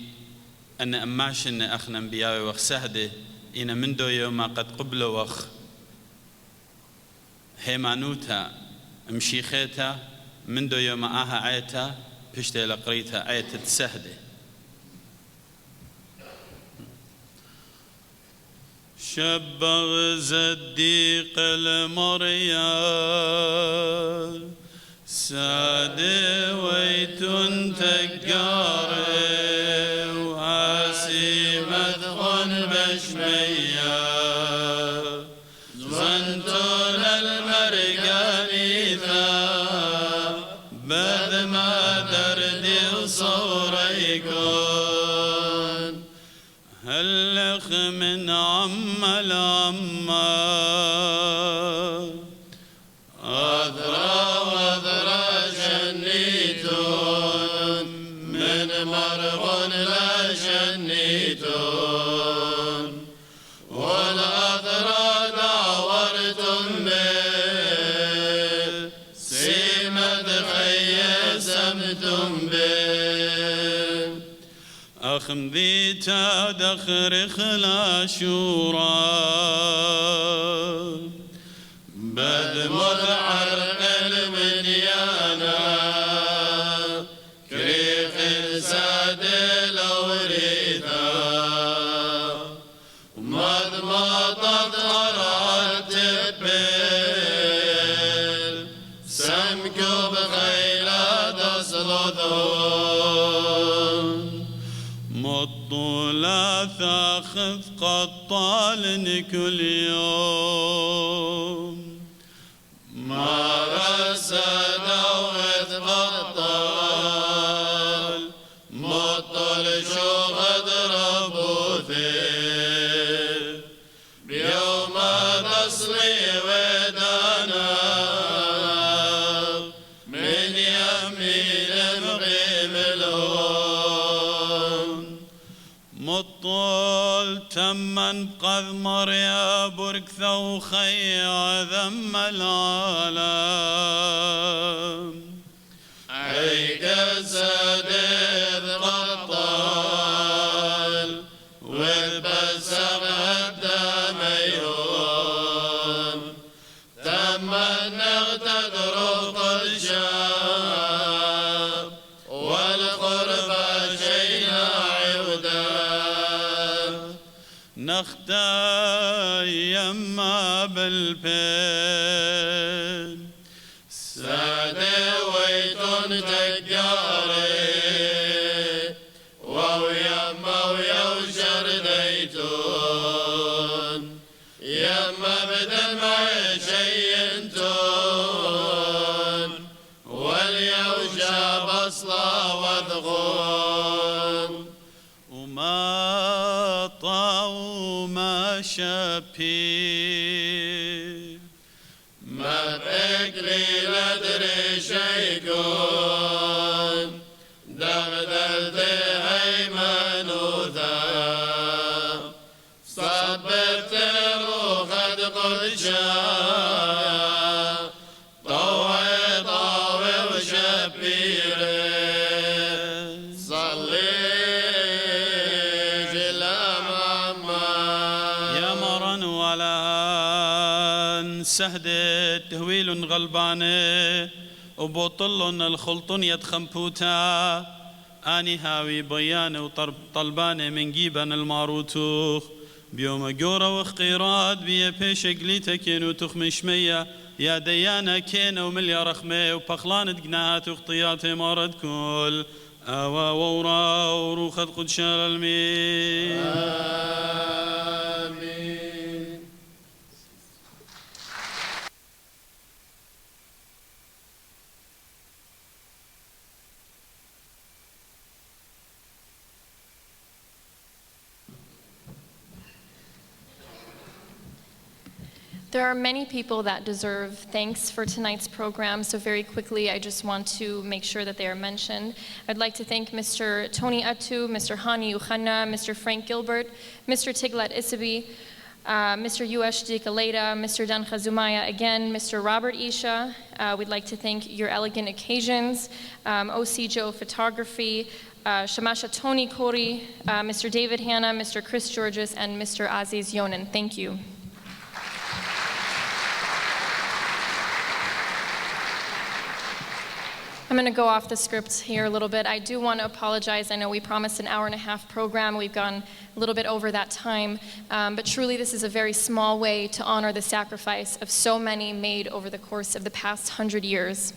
S8: أن أماشن أخنا بياوي وخسهده إن من دو يوم قد قبلوا وخ هيمانوتا مشيخيتا من دو يوم آها عيتا بشتي لقريتا عيتا تسهده شبغ زديق المريا سادي ويتن تقاري واسي مدغن بشميا زنتون المرقانيثا بذ ما دردي صوريكون هلخ من عم العمّا أذرى وذرى شنيتون من مرغ لا شنيتون والأذرى دعورتم به سيمد خيسمتم به أخم ذي تدخر خلا شورا بد مذعر المديانا كريخ ساد لوريدا مضمضت أرات التبل سمكب خيلا تصلدون مطولا ثاخذ قطال كل يوم ما رسد وذ بطل مطل شغد ربوثي بيوم تصلي ودانا من يمين مغيم الهون مطل تمن قذ مريا برك ثوخي ذم العالم عيك سدد قطال والبسغ الدميون تمن نغتد رفض الشام والقرب شينا عودا نختار يما بالبين سادي ويتون تقاري وهو يما ويوشر ديتون يما بدمع شينتون واليوشى بصلا وذغون وما طاو ما شبي ما بكلي لدري شيكون دغدلت هيمنوثا صبت روخد قدشا طوي طاوي وشبيري صلي سهدة تهويل غلبانة وبوطل الخلطن يدخمبوتا آني هاوي بيان وطلبانة من جيبان الماروتوخ بيوم جورا وخقيرات بيا بيش قليتا كينو تخم شمية يا ديانا كينو مليا رخمة وبخلانة جناهات وخطيات مارد كل آوا وورا وروخد قدشال المين آمين.
S1: There are many people that deserve thanks for tonight's program, so very quickly I just want to make sure that they are mentioned. I'd like to thank Mr. Tony Attu, Mr. Hani Ukhanna, Mr. Frank Gilbert, Mr. Tiglat Isabi, Mr. Ueshdik Aleda, Mr. Dan Khazumaya again, Mr. Robert Isha. We'd like to thank Your Elegant Occasions, OC Joe Photography, Shamasha Tony Kori, Mr. David Hanna, Mr. Chris Georges, and Mr. Aziz Yonan. Thank you. I'm going to go off the script here a little bit. I do want to apologize. I know we promised an hour-and-a-half program. We've gone a little bit over that time. But truly, this is a very small way to honor the sacrifice of so many made over the course of the past 100 years.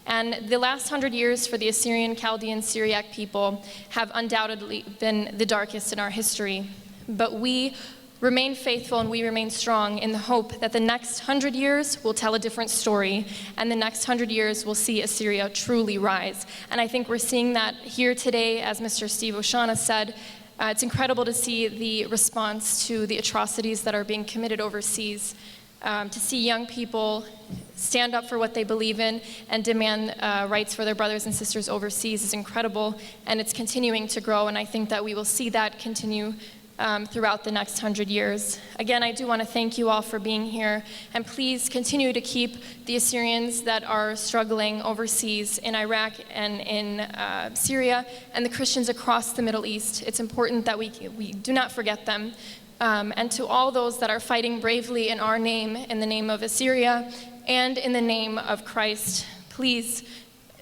S1: And the last 100 years for the Assyrian, Chaldean, Syriac people have undoubtedly been the darkest in our history. But we remain faithful and we remain strong in the hope that the next 100 years will tell a different story, and the next 100 years will see Assyria truly rise. And I think we're seeing that here today, as Mr. Steve Oshana said. It's incredible to see the response to the atrocities that are being committed overseas, to see young people stand up for what they believe in and demand rights for their brothers and sisters overseas is incredible, and it's continuing to grow, and I think that we will see that continue throughout the next 100 years. Again, I do want to thank you all for being here, and please continue to keep the Assyrians that are struggling overseas in Iraq and in Syria, and the Christians across the Middle East. It's important that we do not forget them. And to all those that are fighting bravely in our name, in the name of Assyria, and in the name of Christ, please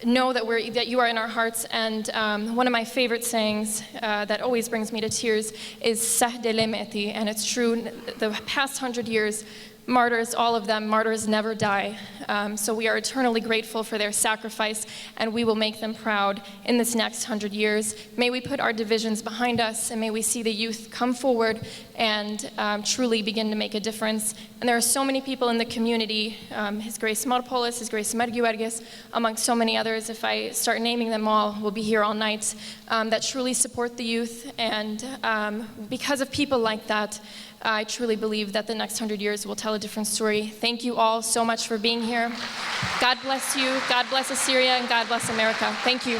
S1: know that you are in our hearts. And one of my favorite sayings that always brings me to tears is "Sah delemeti," and it's true. The past 100 years, martyrs, all of them, martyrs never die. So we are eternally grateful for their sacrifice, and we will make them proud in this next 100 years. May we put our divisions behind us, and may we see the youth come forward and truly begin to make a difference. And there are so many people in the community, His Grace Marpolis, His Grace Mergiuerges, among so many others. If I start naming them all, we'll be here all night, that truly support the youth. And because of people like that, I truly believe that the next 100 years will tell a different story. Thank you all so much for being here. God bless you, God bless Assyria, and God bless America. Thank you.